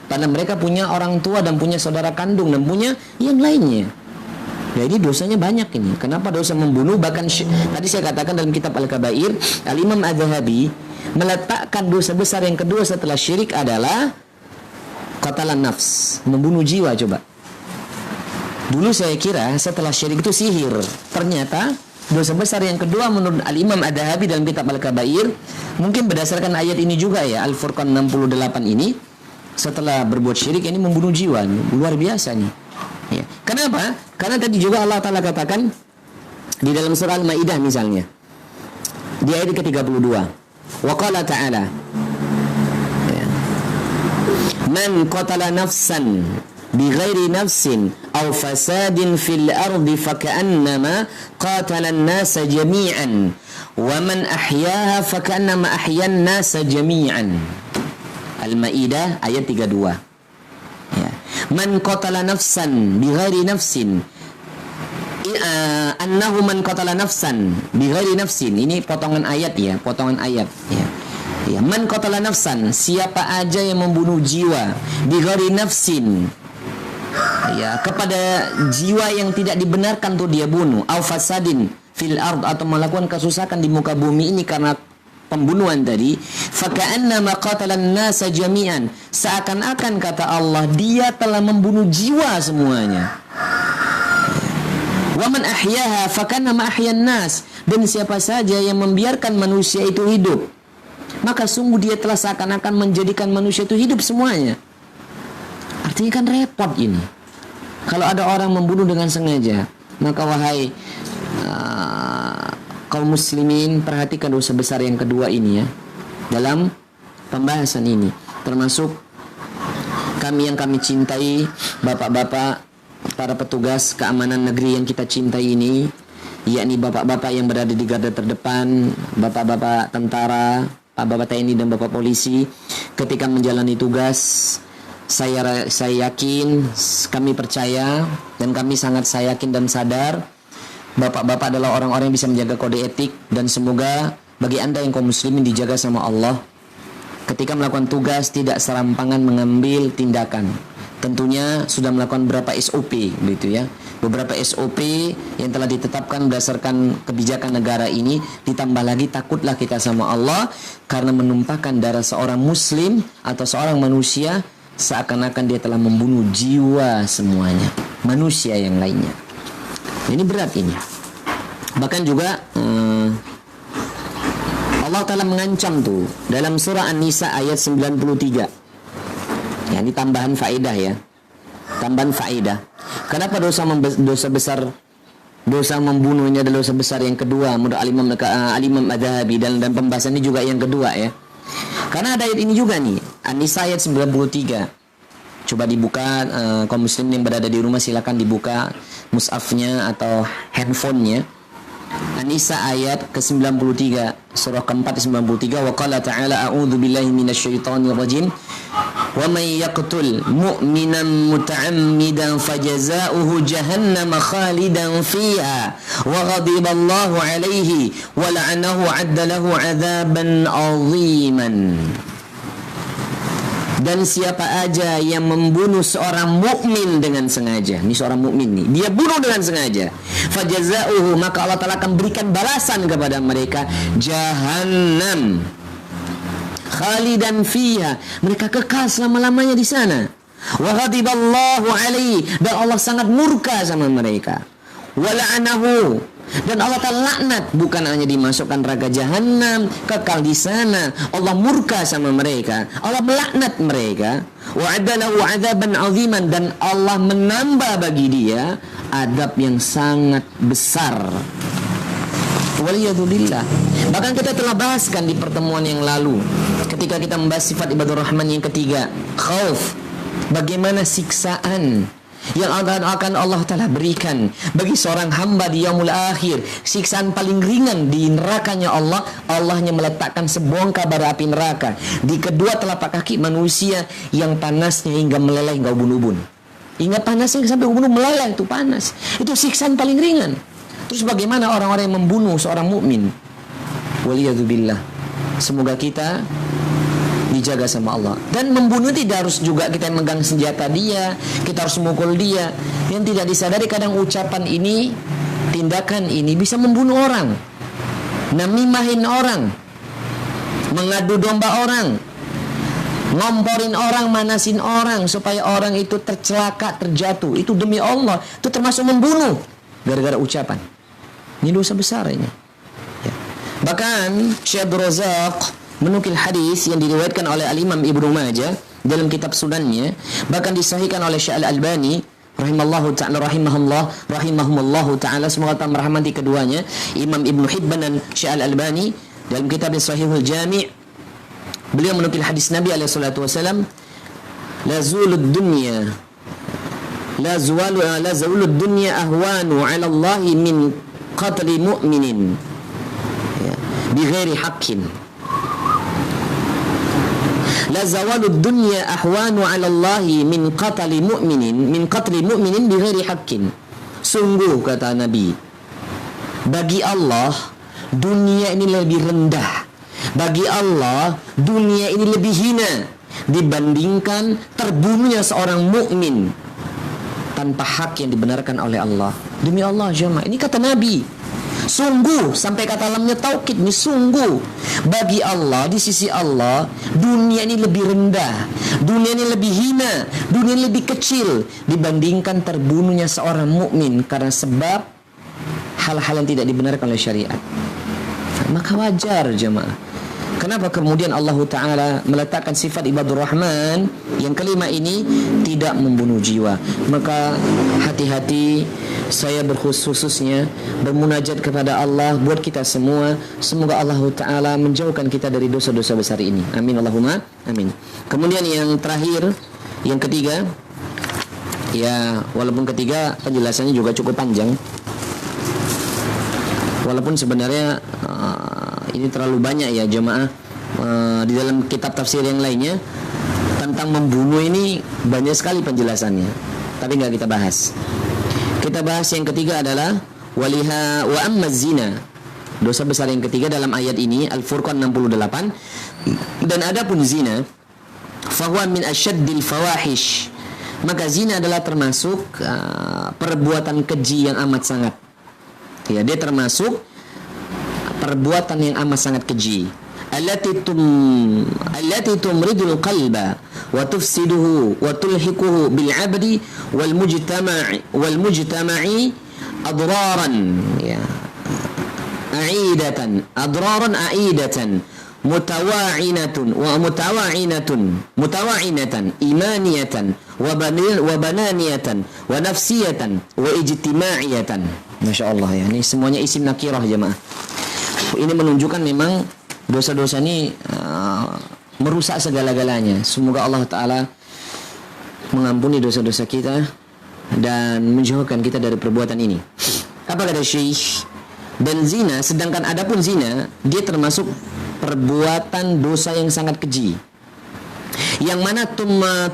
Karena mereka punya orang tua dan punya saudara kandung dan punya yang lainnya. Jadi dosanya banyak ini. Kenapa dosa membunuh? Bahkan tadi saya katakan dalam kitab Al-Kabair, Al-Imam Az-Zahabi meletakkan dosa besar yang kedua setelah syirik adalah qatalan nafs, membunuh jiwa. Coba. Dulu saya kira setelah syirik itu sihir. Ternyata dosa besar yang kedua menurut Al-Imam Az-Zahabi dalam kitab Al-Kabair, mungkin berdasarkan ayat ini juga ya, Al-Furqan 68 ini, setelah berbuat syirik ini membunuh jiwa. Luar biasa nih. Ya. Kenapa? Karena tadi juga Allah Ta'ala katakan di dalam surah Al-Maidah misalnya, di ayat ke-32, wa qala ta'ala, ya, man qatala nafsan bighairi nafsin aw fasadin fil ardi faka'annama qatala an-nasa jami'an wa man ahyaha faka'annama ahyan nasa jami'an. Al-Maidah ayat 32. Ya. Man qatala nafsan bighairi nafsin, annahu man qatala nafsan bighairi nafsin. Ini potongan ayat ya, potongan ayat ya. Ya, man qatala nafsan, siapa aja yang membunuh jiwa bighairi nafsin, ya, kepada jiwa yang tidak dibenarkan tuh dia bunuh, au fasadin fil ard, atau melakukan kesusahan di muka bumi ini karena pembunuhan tadi, faka'annama qatalan nasa jami'an, seakan-akan kata Allah dia telah membunuh jiwa semuanya. Wa man ahyaha faka'annama ahyan nas, dan siapa saja yang membiarkan manusia itu hidup, maka sungguh dia telah seakan-akan menjadikan manusia itu hidup semuanya. Artinya kan repot ini. Kalau ada orang membunuh dengan sengaja, maka wahai kaum muslimin, perhatikan dosa besar yang kedua ini ya, dalam pembahasan ini. Termasuk kami yang kami cintai, bapak-bapak, para petugas keamanan negeri yang kita cintai ini, yakni bapak-bapak yang berada di garda terdepan, bapak-bapak tentara, bapak TNI dan bapak polisi, ketika menjalani tugas, saya yakin, kami percaya, dan kami sangat saya yakin dan sadar, bapak-bapak adalah orang-orang yang bisa menjaga kode etik, dan semoga bagi anda yang kaum muslimin dijaga sama Allah ketika melakukan tugas tidak serampangan mengambil tindakan. Tentunya sudah melakukan beberapa SOP gitu ya, beberapa SOP yang telah ditetapkan berdasarkan kebijakan negara ini. Ditambah lagi takutlah kita sama Allah karena menumpahkan darah seorang muslim atau seorang manusia seakan-akan dia telah membunuh jiwa semuanya, manusia yang lainnya. Ini berat ini. Bahkan juga Allah Ta'ala mengancam tuh dalam surah An-Nisa ayat 93. Ya, ini tambahan faedah ya. Tambahan faedah. Kenapa dosa besar, dosa membunuhnya adalah dosa besar yang kedua menurut Al-Imam Az-Zahabi, dan pembahasan ini juga yang kedua ya. Karena ada ayat ini juga nih, An-Nisa ayat 93. Coba dibuka, kaum muslim yang berada di rumah silakan dibuka mushafnya atau handphonenya. An-Nisa ayat ke-93, surah keempat 93. Wa qala ta'ala a'udzu billahi minasyaitonir rajim. Wa may yaqtul mu'minan muta'ammidan fajaza'uhu jahannam khalidan fiha wa ghadiballahu 'alaihi wa la'anahu 'adda lahu 'adzaban 'aziman. Dan siapa aja yang membunuh seorang mukmin dengan sengaja, ini seorang mukmin nih, dia bunuh dengan sengaja, fajazauhu, maka Allah Ta'ala akan berikan balasan kepada mereka jahannam khalidan fiha, mereka kekal selama-lamanya di sana. Wa ghadiballahu alaihi, dan Allah sangat murka sama mereka. Wa la'anahu, dan Allah Ta'ala laknat, bukan hanya dimasukkan neraka jahanam, kekal di sana, Allah murka sama mereka, Allah melaknat mereka. Wa adalahu adzaban aziman, dan Allah menambah bagi dia adab yang sangat besar. Waliyadzubillah. Bahkan kita telah bahaskan di pertemuan yang lalu ketika kita membahas sifat ibadur rahman yang ketiga, khauf. Bagaimana siksaan yang akan Allah Ta'ala berikan bagi seorang hamba di yaumul akhir. Siksaan paling ringan di nerakanya Allah. Allahnya meletakkan sebongkah bara api neraka di kedua telapak kaki manusia yang panasnya hingga meleleh hingga ubun-ubun. Hingga panasnya sampai ubun-ubun meleleh, itu panas. Itu siksaan paling ringan. Terus bagaimana orang-orang yang membunuh seorang mukmin? Waliyadzubillah. Semoga kita dijaga sama Allah. Dan membunuh tidak harus juga kita megang senjata dia, kita harus memukul dia. Yang tidak disadari kadang ucapan ini, tindakan ini bisa membunuh orang, namimahin orang, mengadu domba orang, ngomporin orang, manasin orang supaya orang itu tercelaka, terjatuh. Itu demi Allah, itu termasuk membunuh gara-gara ucapan. Ini dosa besar ini. Ya. Bahkan Syekh Abdul Razak menukil hadis yang diriwayatkan oleh Al-Imam Ibnu Majah dalam kitab Sunannya, bahkan disahihkan oleh Syekh Al-Albani rahimallahu ta'ala rahimahumullahu ta'ala, semoga Allah merahmati keduanya, Imam Ibnu Hibban dan Syekh Al-Albani dalam kitab Sahihul Jami'. Beliau menukil hadis Nabi alaihi salatu wasallam, la zulud dunya ahwanu 'ala Allah min qatli mu'minin bi ghairi haqqin. La zawalud dunya ahwanu 'ala Allah min qatli mu'minin bi ghairi haqqin. Sungguh, kata Nabi, bagi Allah dunia ini lebih rendah, bagi Allah dunia ini lebih hina dibandingkan terbunuhnya seorang mukmin tanpa hak yang dibenarkan oleh Allah. Demi Allah jemaah, ini kata Nabi. Sungguh, sampai kata alamnya taukid, ini sungguh bagi Allah, di sisi Allah dunia ini lebih rendah, dunia ini lebih hina, dunia ini lebih kecil dibandingkan terbunuhnya seorang mukmin karena sebab hal-hal yang tidak dibenarkan oleh syariat. Maka wajar jemaah, kenapa kemudian Allah Ta'ala meletakkan sifat ibadur rahman yang kelima ini tidak membunuh jiwa. Maka hati-hati, saya berkhususnya bermunajat kepada Allah buat kita semua. Semoga Allah Ta'ala menjauhkan kita dari dosa-dosa besar ini. Amin Allahumma amin. Kemudian yang terakhir, yang ketiga, ya walaupun ketiga penjelasannya juga cukup panjang, walaupun sebenarnya ini terlalu banyak ya jemaah. Di dalam kitab tafsir yang lainnya tentang membunuh ini banyak sekali penjelasannya, tapi nggak kita bahas. Kita bahas yang ketiga adalah waliha wa amma zina. Dosa besar yang ketiga dalam ayat ini Al-Furqan 68. Dan adapun zina, fahuwa min asyaddil fawahish. Maka zina adalah termasuk perbuatan keji yang amat sangat. Ya, dia termasuk perbuatan yang amat sangat keji. Allati tumridul qalba wa tufsiduhu wa tulhiquhu bil 'abdi wal mujtama'i adraran, ya, a'idatan mutawa'inatan imaniyatan wa bananiyatan wa nafsiyatan wa ijtima'iyatan. Masya Allah ya, ini semuanya isim nakirah jemaah. Ini menunjukkan memang dosa-dosa ini merusak segala-galanya. Semoga Allah Ta'ala mengampuni dosa-dosa kita dan menjauhkan kita dari perbuatan ini. Apa kata Syekh? Dan zina, sedangkan adapun zina, dia termasuk perbuatan dosa yang sangat keji, yang mana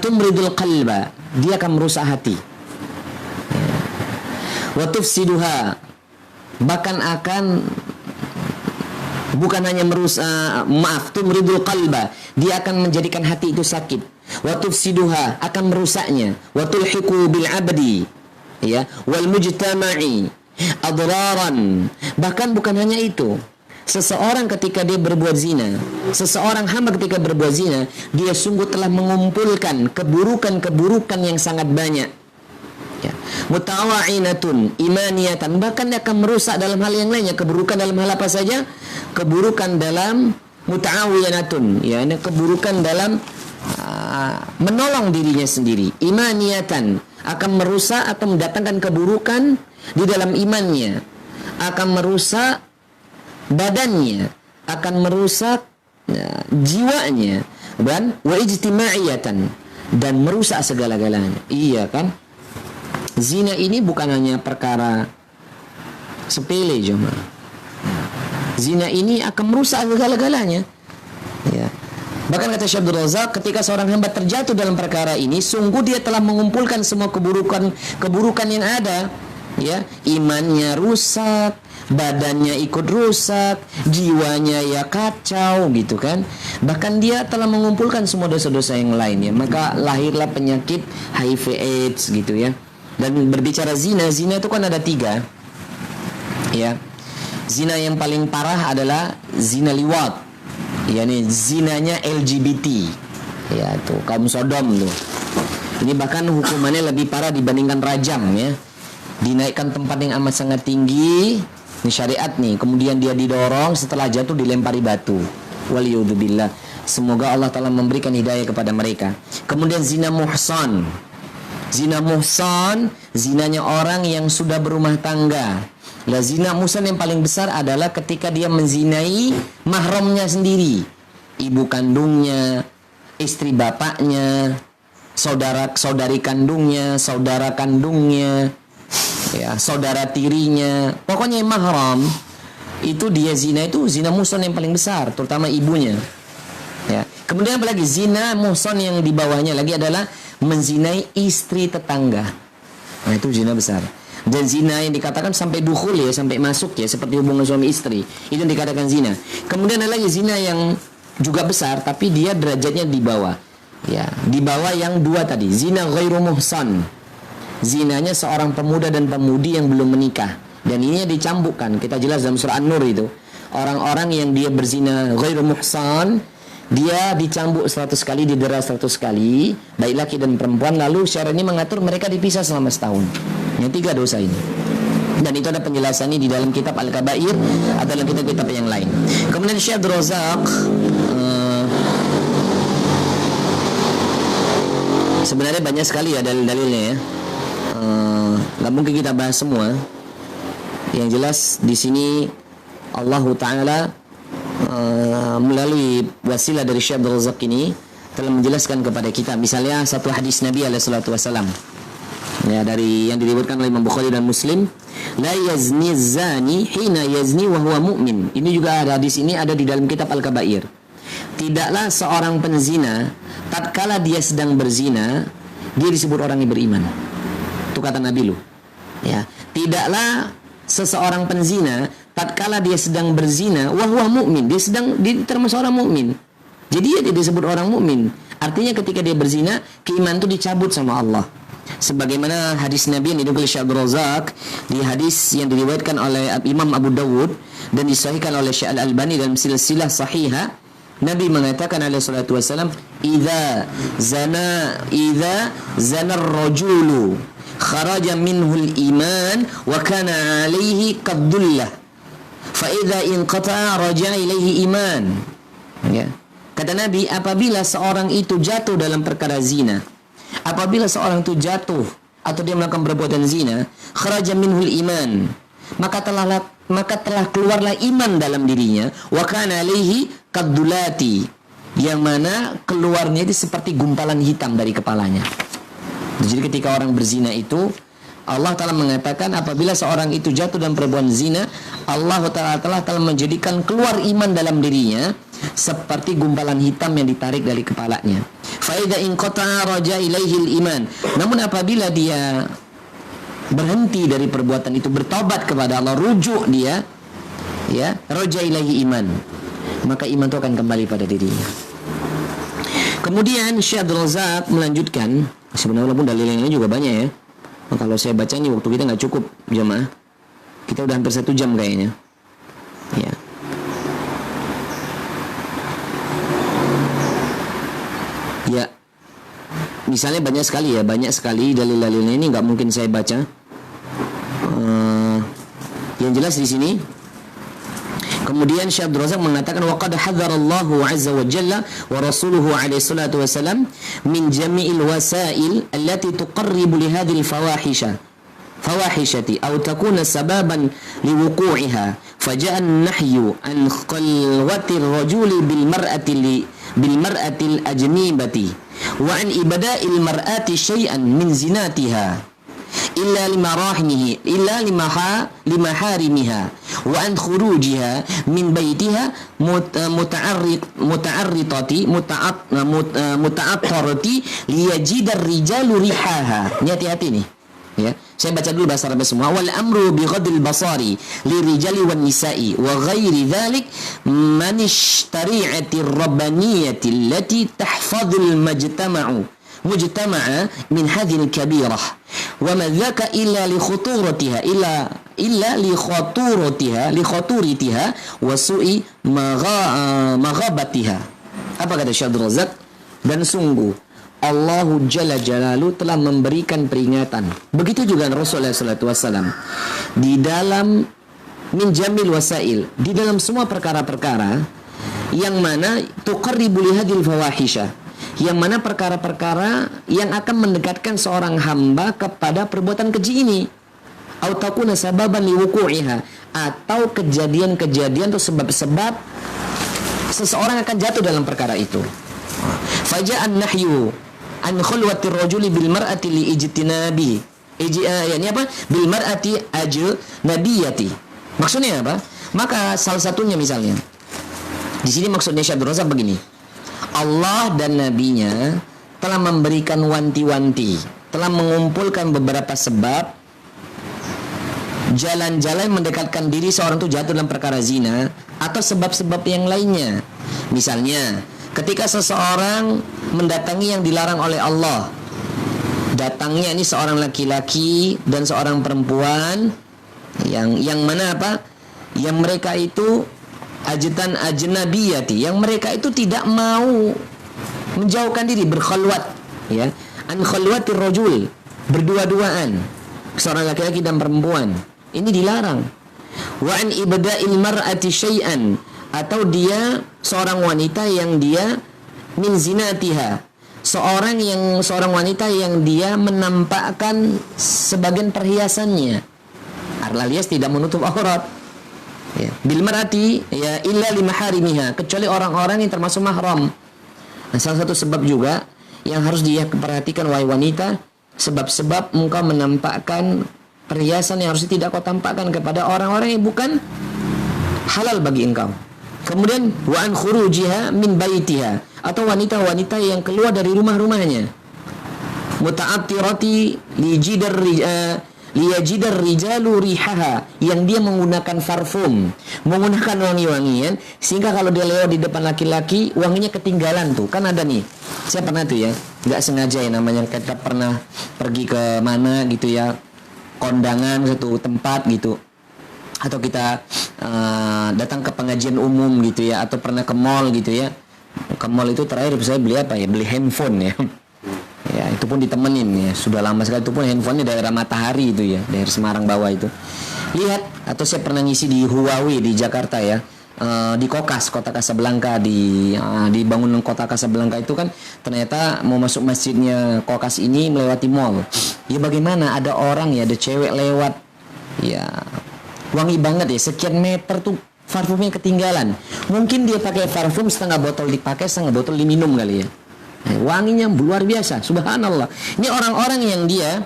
tumridul qalba, dia akan merusak hati. Wa tufsiduha, bahkan akan bukan hanya merusak, tumridul qalba, dia akan menjadikan hati itu sakit. Wa tufsiduha, akan merusaknya. Wa tulhiqu bil 'abdi, ya, wal mujtama'i adraran. Bahkan bukan hanya itu. Seseorang ketika dia berbuat zina, seseorang hamba ketika berbuat zina, dia sungguh telah mengumpulkan keburukan-keburukan yang sangat banyak. Ya. Mutawa'inatun imaniyatan, bahkan dia akan merusak dalam hal yang lainnya. Keburukan dalam hal apa saja? Keburukan dalam muta'awiyatun, ya, ini keburukan dalam menolong dirinya sendiri. Imaniyatan, akan merusak atau mendatangkan keburukan di dalam imannya, akan merusak badannya, akan merusak jiwanya, dan wa ijtima'iyatan, dan merusak segala-galanya. Iya kan? Zina ini bukan hanya perkara sepele, jemaah. Zina ini akan merusak segala-galanya. Ya. Bahkan kata Syekh Abdul Razak, ketika seorang hamba terjatuh dalam perkara ini, sungguh dia telah mengumpulkan semua keburukan yang ada. Ya, imannya rusak, badannya ikut rusak, jiwanya ya kacau gitu kan. Bahkan dia telah mengumpulkan semua dosa-dosa yang lain ya. Maka lahirlah penyakit HIV/AIDS gitu ya. Dan berbicara zina, zina itu kan ada 3. Ya. Zina yang paling parah adalah zina liwat. yakni zinanya LGBT. Ya, tuh kaum Sodom tuh. Ini bahkan hukumannya lebih parah dibandingkan rajam ya. Dinaikkan tempat yang amat sangat tinggi. Ini syariat nih. Kemudian dia didorong, setelah jatuh dilempari batu. Waliyudzubillah. Semoga Allah Ta'ala memberikan hidayah kepada mereka. Kemudian zina muhsan. Zina muhsan, zinanya orang yang sudah berumah tangga. Lah zina muhsan yang paling besar adalah ketika dia menzinai mahramnya sendiri. Ibu kandungnya, istri bapaknya, saudari kandungnya, saudara kandungnya, ya, saudara tirinya. Pokoknya yang mahram itu dia zina, itu zina muhsan yang paling besar, terutama ibunya. Ya. Kemudian apalagi zina muhsan yang di bawahnya lagi adalah menzinai istri tetangga. Nah, itu zina besar. Dan zina yang dikatakan sampai dukhul ya, sampai masuk ya, seperti hubungan suami istri, itu yang dikatakan zina. Kemudian ada lagi zina yang juga besar tapi dia derajatnya di bawah. Ya, di bawah yang 2 tadi, zina ghairu muhsan. Zinanya seorang pemuda dan pemudi yang belum menikah. Dan ini dicambukkan. Kita jelas dalam surah An-Nur itu. Orang-orang yang dia berzina ghairu muhsan, dia dicambuk 100 kali, didera 100 kali, baik laki dan perempuan. Lalu syariat ini mengatur mereka dipisah selama setahun. Yang 3 dosa ini. Dan itu ada penjelasannya di dalam kitab Al-Kabair atau dalam kitab-kitab yang lain. Kemudian Syekh Abdul Razak sebenarnya banyak sekali ya dalil-dalilnya ya. Gak mungkin kita bahas semua. Yang jelas di sini Allah Ta'ala melalui wasilah dari Syekh Abdul Razak ini telah menjelaskan kepada kita. Misalnya satu hadis Nabi SAW ya, dari yang diriwayatkan oleh Imam Bukhari dan Muslim, la yazni zani hina yazni wa huwa mu'min. Ini juga ada, hadis ini ada di dalam kitab Al-Kabair. Tidaklah seorang penzina tatkala dia sedang berzina dia disebut orang yang beriman. Itu kata Nabi lu. Ya, tidaklah seseorang penzina tatkala dia sedang berzina wa huwa mu'min, dia termasuk orang mukmin. Jadi dia disebut orang mukmin. Artinya ketika dia berzina, keimanan itu dicabut sama Allah. Sebagaimana hadis Nabi yang dinukil Syekh Abdul Razak, di hadis yang diriwayatkan oleh Imam Abu Dawud dan disahihkan oleh Syekh Al-Albani dalam silsilah sahihah, Nabi mengatakan alaihi salatu wasallam, idza zana ar-rajulu kharaja minhu al-iman wa kana alaihi qaddullah fa idza inqata'a raja'a ilaihi iman. Ya. Kata Nabi, apabila seorang itu jatuh dalam perkara zina, apabila seorang itu jatuh atau dia melakukan perbuatan zina, kharaja minhul iman, maka telah keluarlah iman dalam dirinya, wa kana alaihi qaddulati, yang mana keluarnya itu seperti gumpalan hitam dari kepalanya. Jadi ketika orang berzina itu, Allah Ta'ala mengatakan apabila seorang itu jatuh dalam perbuatan zina, Allah Ta'ala telah menjadikan keluar iman dalam dirinya seperti gumpalan hitam yang ditarik dari kepalanya. Faida in qata'a raja ilaihi iman. Namun apabila dia berhenti dari perbuatan itu, bertobat kepada Allah, rujuk dia, ya, raja ilaihi iman, maka iman itu akan kembali pada dirinya. Kemudian Syekh Abdul Razak melanjutkan, sebenarnya walaupun dalil yang lain juga banyak ya. Kalau saya baca ini waktu kita nggak cukup jemaah. Kita udah hampir 1 jam kayaknya. Ya. Ya, misalnya banyak sekali dalil-dalilnya ini nggak mungkin saya baca. Yang jelas di sini. Kemudian Syekh Abdul Razak mengatakan waqad hadzarallahu azza wa jalla wa rasuluhu alaihi salatu wasalam min jami'il wasail allati tuqarribu li hadhihi al-fawahisha fawahishati aw takuna sababan liwuqu'iha faja'a an-nahyu an khalwati ar-rajuli bil mar'ati al-ajnibati wa an ibada'il mar'ati syai'an min zinatiha illa limaharimiha wa an khurujiha min baitiha muta'attarati liyajidar rijalu rihaha. Ini hati-hati nih. Ya, saya baca dulu bahasa Arab semua. Wal amru bi ghadil basari lirijali wan nisa'i wa ghairi dzalik man ishtari'ati ar-rabbaniyati allati tahfadhul mujtama'a min hadhihi al-kabirah wa ma dzaka illa li khuturatiha li khuturatiha wa su'i maghabatiha. Apa kata Syekh Abdul Razak? Dan sungguh Allah Jalla Jalalu telah memberikan peringatan. Begitu juga Rasulullah SAW di dalam min jamil wasail, di dalam semua perkara-perkara yang mana tuqarribu li hadhil fawahisha, yang mana perkara-perkara yang akan mendekatkan seorang hamba kepada perbuatan keji ini, au takuna sababan liwuqu'iha, atau kejadian-kejadian atau sebab-sebab seseorang akan jatuh dalam perkara itu. Faja'an nahyu an khulwati rajuli bil mar'ati li ijtinabi. Yani apa? Bil mar'ati ajnabiyati. Maksudnya apa? Maka salah satunya misalnya di sini maksudnya Syekh Abdul Razak begini. Allah dan nabinya telah memberikan wanti-wanti, telah mengumpulkan beberapa sebab jalan-jalan mendekatkan diri seorang itu jatuh dalam perkara zina atau sebab-sebab yang lainnya. Misalnya ketika seseorang mendatangi yang dilarang oleh Allah, datangnya ini seorang laki-laki dan seorang perempuan yang mana apa? Yang mereka itu ajnabiyati, yang mereka itu tidak mau menjauhkan diri, berkhalwat, ya. An khalwatir rajul, berdua-duaan, seorang laki-laki dan perempuan. Ini dilarang. Wa an ibda'il mar'ati syai'an, atau dia seorang wanita yang dia min zinatiha, seorang wanita yang dia menampakkan sebagian perhiasannya, alias tidak menutup aurat, ya. Bil mar'ati ya illa limaharimiha, kecuali orang-orang yang termasuk mahram. Nah, salah satu sebab juga yang harus dia perhatikan wahai wanita, sebab-sebab engkau menampakkan perhiasan yang harusnya tidak kau tampakkan kepada orang-orang yang bukan halal bagi engkau. Kemudian wa an khurujiha min baitiha, atau wanita-wanita yang keluar dari rumah-rumahnya, muta'attirati liyajidar rijalu rihaha, yang dia menggunakan parfum, menggunakan wangi-wangian, sehingga kalau dia lewat di depan laki-laki wanginya ketinggalan tuh. Kan ada nih, saya pernah tuh ya, nggak sengaja ya, namanya kita pernah pergi ke mana gitu ya, kondangan satu tempat gitu, atau kita datang ke pengajian umum gitu ya, atau pernah ke mall gitu ya. Ke mall itu terakhir saya beli apa ya, beli handphone ya. Ya itu pun ditemenin ya, sudah lama sekali, itu pun handphonenya daerah Matahari itu ya, daerah Semarang bawah itu. Lihat, atau saya pernah ngisi di Huawei di Jakarta ya, di Kokas, kota Kasablanka, di bangunan kota Kasablanka itu kan ternyata mau masuk masjidnya Kokas ini melewati mall. Ya bagaimana, ada orang ya, ada cewek lewat ya, wangi banget ya, sekian meter tuh parfumnya ketinggalan. Mungkin dia pakai parfum setengah botol dipakai, setengah botol diminum kali ya. Wanginya luar biasa, subhanallah. Ini orang-orang yang dia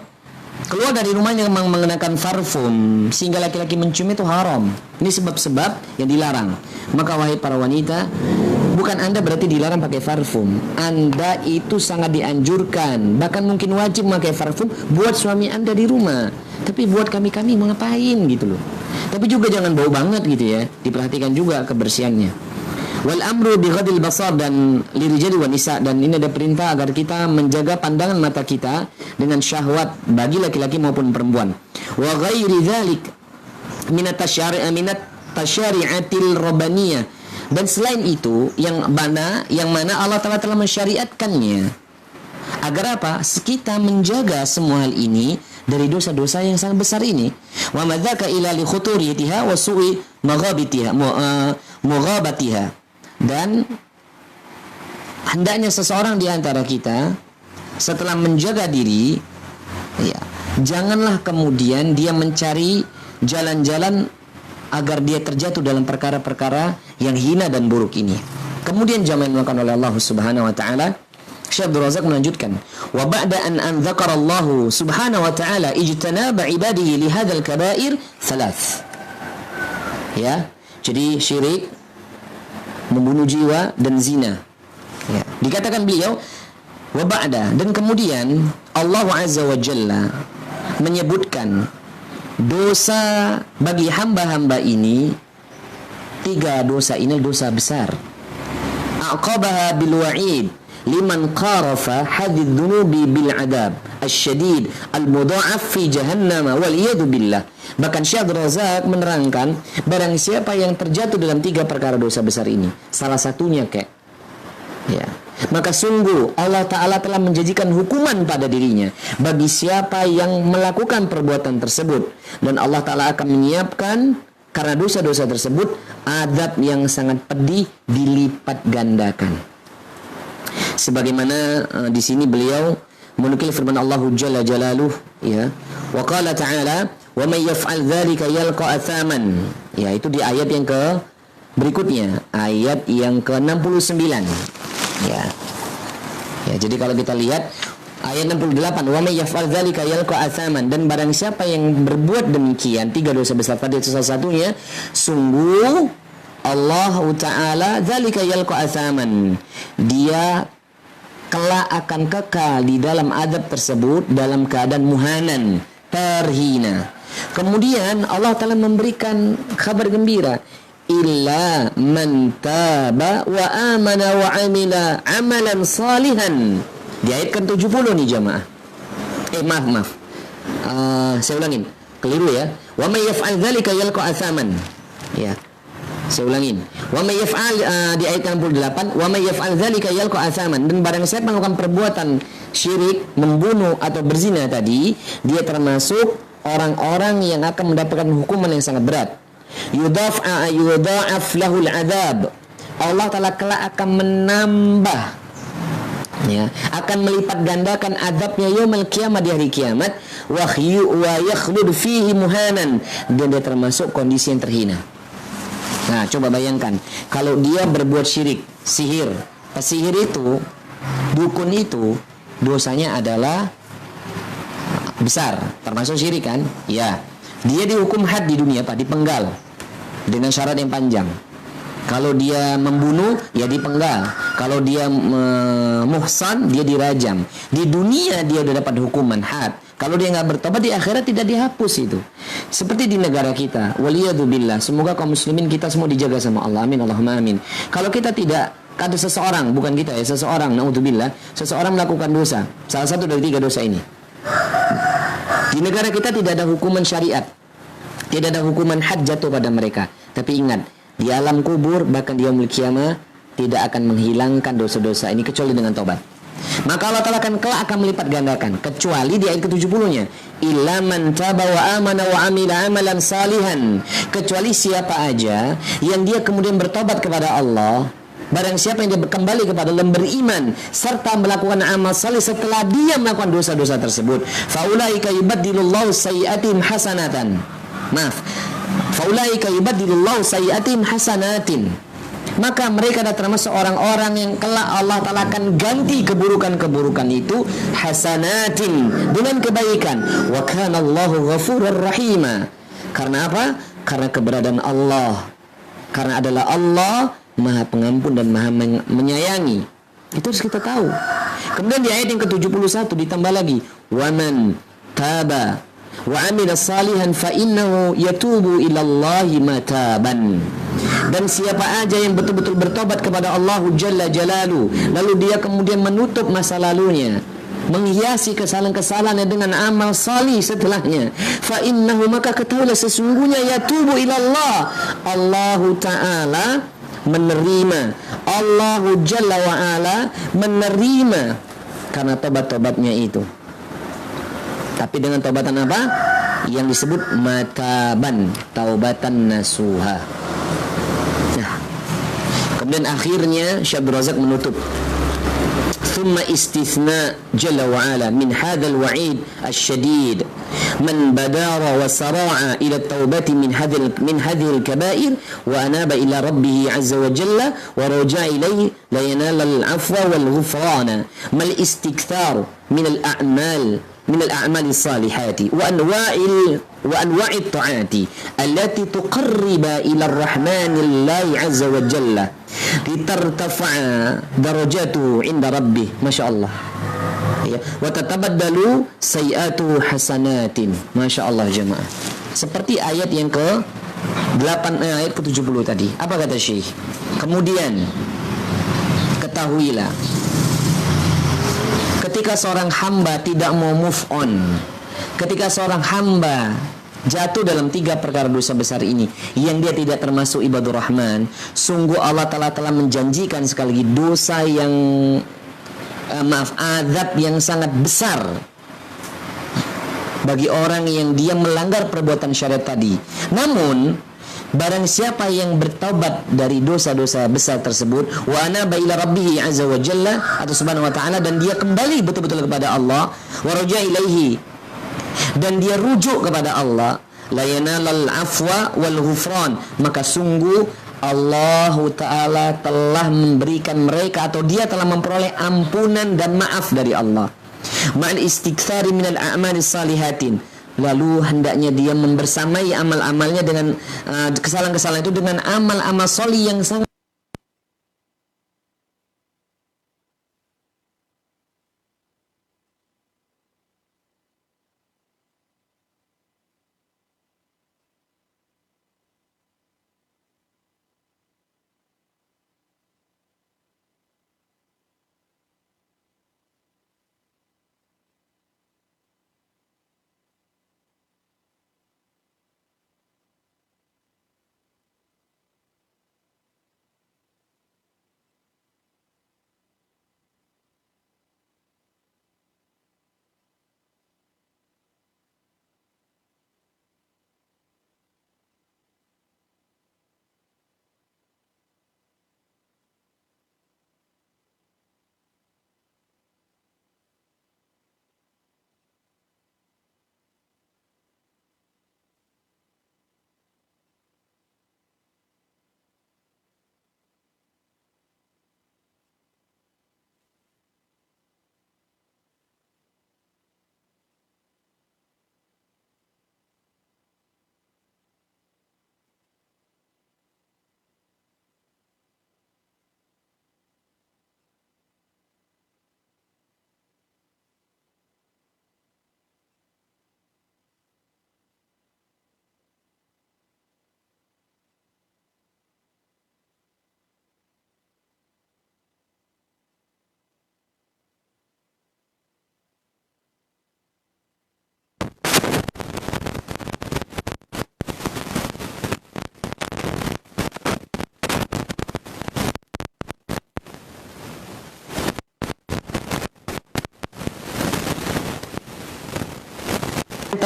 keluar dari rumahnya memang mengenakan parfum sehingga laki-laki mencium itu haram. Ini sebab-sebab yang dilarang. Maka wahai para wanita, bukan Anda berarti dilarang pakai parfum. Anda itu sangat dianjurkan, bahkan mungkin wajib memakai parfum buat suami Anda di rumah. Tapi buat kami-kami mau ngapain gitu loh. Tapi juga jangan bau banget gitu ya. Diperhatikan juga kebersihannya. Wal amru bi ghadil basar, dan lirijali wan nisa, dan ini ada perintah agar kita menjaga pandangan mata kita dengan syahwat bagi laki-laki maupun perempuan. Wa ghairi dzalik minat tasyari'atil rabbaniyah, dan selain itu yang mana Allah Ta'ala telah mensyariatkannya. Agar apa? Kita menjaga semua hal ini dari dosa-dosa yang sangat besar ini. Wa madzaka ila li khuturiyatiha wa su'i maghabatiha. Dan hendaknya seseorang di antara kita setelah menjaga diri ya, Janganlah kemudian dia mencari jalan-jalan agar dia terjatuh dalam perkara-perkara yang hina dan buruk ini. Kemudian jamaah yang dilakukan oleh Allah Subhanahu wa taala, Syekh Abdul Razak melanjutkan, wa ba'da an dzakara Allah Subhanahu wa taala ijtanaba ibadihi li hadzal kaba'ir thalath. Ya, jadi syirik, membunuh jiwa dan zina. Ya. Dikatakan beliau wa ba'da, dan kemudian Allah Azza wa Jalla menyebutkan dosa bagi hamba-hamba ini. 3 dosa ini dosa besar. Aqabaha bil wa'id liman qarafa hadid dhunubi bil adab asyadid al mudha'af fi jahannam wal iyad billah. Bahkan Syekh Razak menerangkan, barang siapa yang terjatuh dalam 3 perkara dosa besar ini, salah satunya ya, maka sungguh Allah Ta'ala telah menjanjikan hukuman pada dirinya bagi siapa yang melakukan perbuatan tersebut, dan Allah Ta'ala akan menyiapkan karena dosa-dosa tersebut azab yang sangat pedih dilipat gandakan. Sebagaimana di sini beliau menukil firman Allah Jalla Jalaluh, ya, wa qala ta'ala wa may yaf'al dzalika yalqa athaman. Ya, itu di ayat yang berikutnya, ayat yang ke-69. Ya. Ya, jadi kalau kita lihat ayat 68, wa may yaf'al dzalika yalqa athaman, dan barang siapa yang berbuat demikian 3 dosa besar tadi, itu salah satunya, sungguh Allah Ta'ala dzalika yalqa athaman, dia kelak akan kekal di dalam azab tersebut dalam keadaan muhanan, terhina. Kemudian Allah Ta'ala memberikan kabar gembira, illa man taba wa amana wa amila amalan salihan. Di ayat ke-70 nih jamaah. Maaf. Saya ulangin. Keliru ya. Wa may yaf'al dzalika yalqa athaman. Ya. Saya ulangin. Wa may yaf'al di ayat 68, wa may yaf'al dzalika yalqa athaman, dan barang siapa melakukan perbuatan syirik, membunuh atau berzina tadi, dia termasuk orang-orang yang akan mendapatkan hukuman yang sangat berat. Yudha'af lahul adzab. Allah Ta'ala kelak akan menambah, ya, akan melipat gandakan azabnya yaumul qiyamah, di hari kiamat, wa yakhlud fihi muhanan, dan dia termasuk kondisi yang terhina. Nah, coba bayangkan kalau dia berbuat syirik, sihir. Pesihir itu, dukun itu, dosanya adalah besar, termasuk syirik kan? Ya. Dia dihukum had di dunia, Pak, dipenggal dengan syarat yang panjang. Kalau dia membunuh, ya dipenggal. Kalau dia muhsan, dia dirajam. Di dunia dia udah dapat hukuman had. Kalau dia nggak bertobat, di akhirat tidak dihapus itu. Seperti di negara kita, waliyadzubillah. Semoga kaum muslimin kita semua dijaga sama Allah. Amin, Allahumma amin. Kalau kita tidak, ada seseorang, bukan kita ya, seseorang, naudzubillah, seseorang melakukan dosa, salah satu dari 3 dosa ini, di negara kita tidak ada hukuman syariat, tidak ada hukuman had jatuh pada mereka. Tapi ingat, di alam kubur bahkan di yaumul qiyamah tidak akan menghilangkan dosa-dosa ini kecuali dengan tobat. Maka Allah Ta'ala akan melipat gandakan, kecuali di ayat ke-70-nya, illa man taba wa amana wa amila amalan salihan, kecuali siapa aja yang dia kemudian bertobat kepada Allah. Barang siapa yang dia kembali kepada Allah, beriman serta melakukan amal saleh setelah dia melakukan dosa-dosa tersebut, faulaika yubaddilullahu sayyi'atihim hasanatan. Faulaika yubaddilullahu sayyi'atihim hasanatin. Maka mereka adalah termasuk orang-orang yang kelak Allah Ta'ala akan ganti keburukan-keburukan itu hasanatin, dengan kebaikan. Wa kana Allahu ghafurur rahima. Karena apa? Karena keberadaan Allah. Karena adalah Allah Maha Pengampun dan Maha menyayangi. Itu harus kita tahu. Kemudian di ayat yang ke-71 ditambah lagi, waman taba wa amila salihan fa innahu yatubu ilallahi mataban. Dan siapa aja yang betul-betul bertobat kepada Allah Jalla Jalalu, lalu dia kemudian menutup masa lalunya, menghiasi kesalahan-kesalahannya dengan amal salih setelahnya, fa innahu, maka ketahuilah sesungguhnya yatubu ilallah, Allah Ta'ala menerima, Allah Jalla wa'ala menerima karena tobat-tobatnya itu. Tapi dengan taubatan apa? Yang disebut mataban, taubatan nasuha. Nah, kemudian akhirnya Syekh Abdul Razak menutup ثم استثناء جل وعلا من هذا الوعيد الشديد من بدار وسراع إلى التوبة من هذه الكبائر وأناب إلى ربه عز وجل ورجع إليه لينال العفو والغفران ما الاستكثار من الأعمال الصالحات وأنواع الطاعات التي تقرب إلى الرحمن الله عز وجل لترتفع درجاته عند ربه ما شاء الله wa tatabaddalu sayiatu hasanatin. Masya Allah jemaah. Seperti ayat yang ke 8 ayat ke 70 tadi. Apa kata Syekh? Kemudian ketahuilah, ketika seorang hamba tidak mau move on, ketika seorang hamba jatuh dalam 3 perkara dosa besar ini yang dia tidak termasuk ibadur rahman, sungguh Allah Ta'ala telah menjanjikan sekali lagi dosa yang azab yang sangat besar bagi orang yang dia melanggar perbuatan syariat tadi. Namun barang siapa yang bertaubat dari dosa-dosa besar tersebut, wa anaba ila rabbih azza wa jalla atau subhanahu wa ta'ala, dan dia kembali betul-betul kepada Allah, wa raja ilaihi, dan dia rujuk kepada Allah, la yanalal afwa wal ghufran, maka sungguh Allah Ta'ala telah memberikan mereka atau dia telah memperoleh ampunan dan maaf dari Allah. Ma'al istikthari minal a'malis salihatin. Lalu hendaknya dia membersamai amal-amalnya dengan kesalahan-kesalahan itu dengan amal-amal solih yang sangat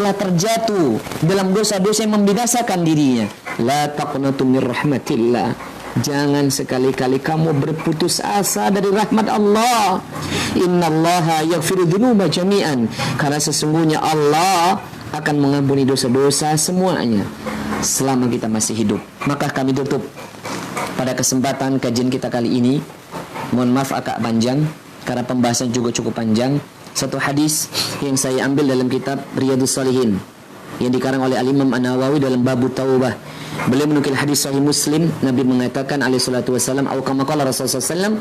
telah terjatuh dalam dosa-dosa yang membinasakan dirinya. La taqnatu mir rahmatillah. Jangan sekali-kali kamu berputus asa dari rahmat Allah. Innallaha yaghfiru dzunuba jami'an. Karena sesungguhnya Allah akan mengampuni dosa-dosa semuanya selama kita masih hidup. Maka kami tutup pada kesempatan kajian kita kali ini. Mohon maaf agak panjang karena pembahasan juga cukup panjang. Satu hadis yang saya ambil dalam kitab Riyadhus Shalihin yang dikarang oleh Al-Imam An-Nawawi dalam Babu Taubah. Beliau menukil hadis sahih Muslim, Nabi mengatakan alaihi salatu wasallam, atau kama qala Rasulullah sallallahu alaihi wasallam,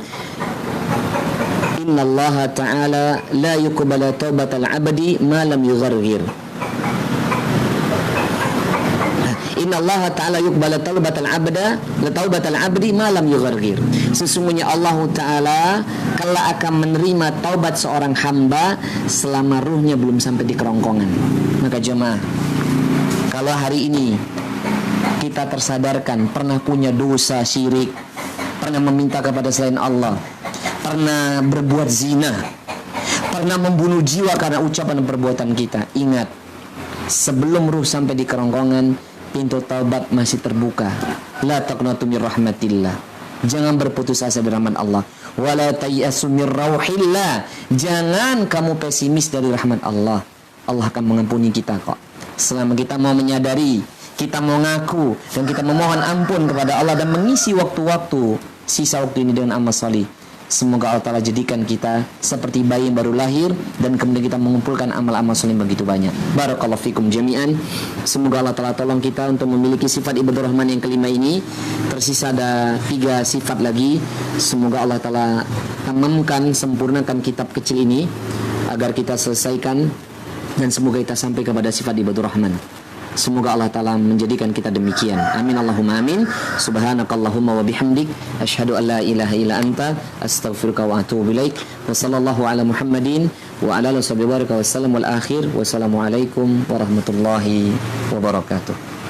innallaha ta'ala la yuqbalu taubatal 'abdi ma lam yughargir. Innallaha ta'ala yuqbalu taubatal 'abdi ma lam yughargir. Sesungguhnya Allah Ta'ala kelak akan menerima taubat seorang hamba selama ruhnya belum sampai di kerongkongan. Maka jemaah, kalau hari ini kita tersadarkan pernah punya dosa syirik, pernah meminta kepada selain Allah, pernah berbuat zina, pernah membunuh jiwa karena ucapan dan perbuatan kita, ingat, sebelum ruh sampai di kerongkongan, pintu taubat masih terbuka. La taqnatu mir rahmatillah. Jangan berputus asa dari rahmat Allah. wala tayasu mir rauhillah. Jangan kamu pesimis dari rahmat Allah. Allah akan mengampuni kita kok. Selama kita mau menyadari, kita mau ngaku, dan kita memohon ampun kepada Allah dan mengisi waktu-waktu sisa waktu ini dengan amal salih. Semoga Allah Ta'ala jadikan kita seperti bayi yang baru lahir, dan kemudian kita mengumpulkan amal-amal salih begitu banyak. Barakallahu fikum jami'an. Semoga Allah Ta'ala tolong kita untuk memiliki sifat ibadur rahman yang kelima ini. Tersisa ada 3 sifat lagi. Semoga Allah Ta'ala tamamkan, sempurnakan kitab kecil ini agar kita selesaikan, dan semoga kita sampai kepada sifat ibadur rahman. Semoga Allah Ta'ala menjadikan kita demikian. Amin Allahumma amin. Subhanakallahumma wa bihamdik, asyhadu an la ilaha illa anta, astaghfiruka wa atubu ilaik. Wa sallallahu ala Muhammadin wa ala alihi wa sahbihi wa sallam wal akhir. Wassalamualaikum warahmatullahi wabarakatuh.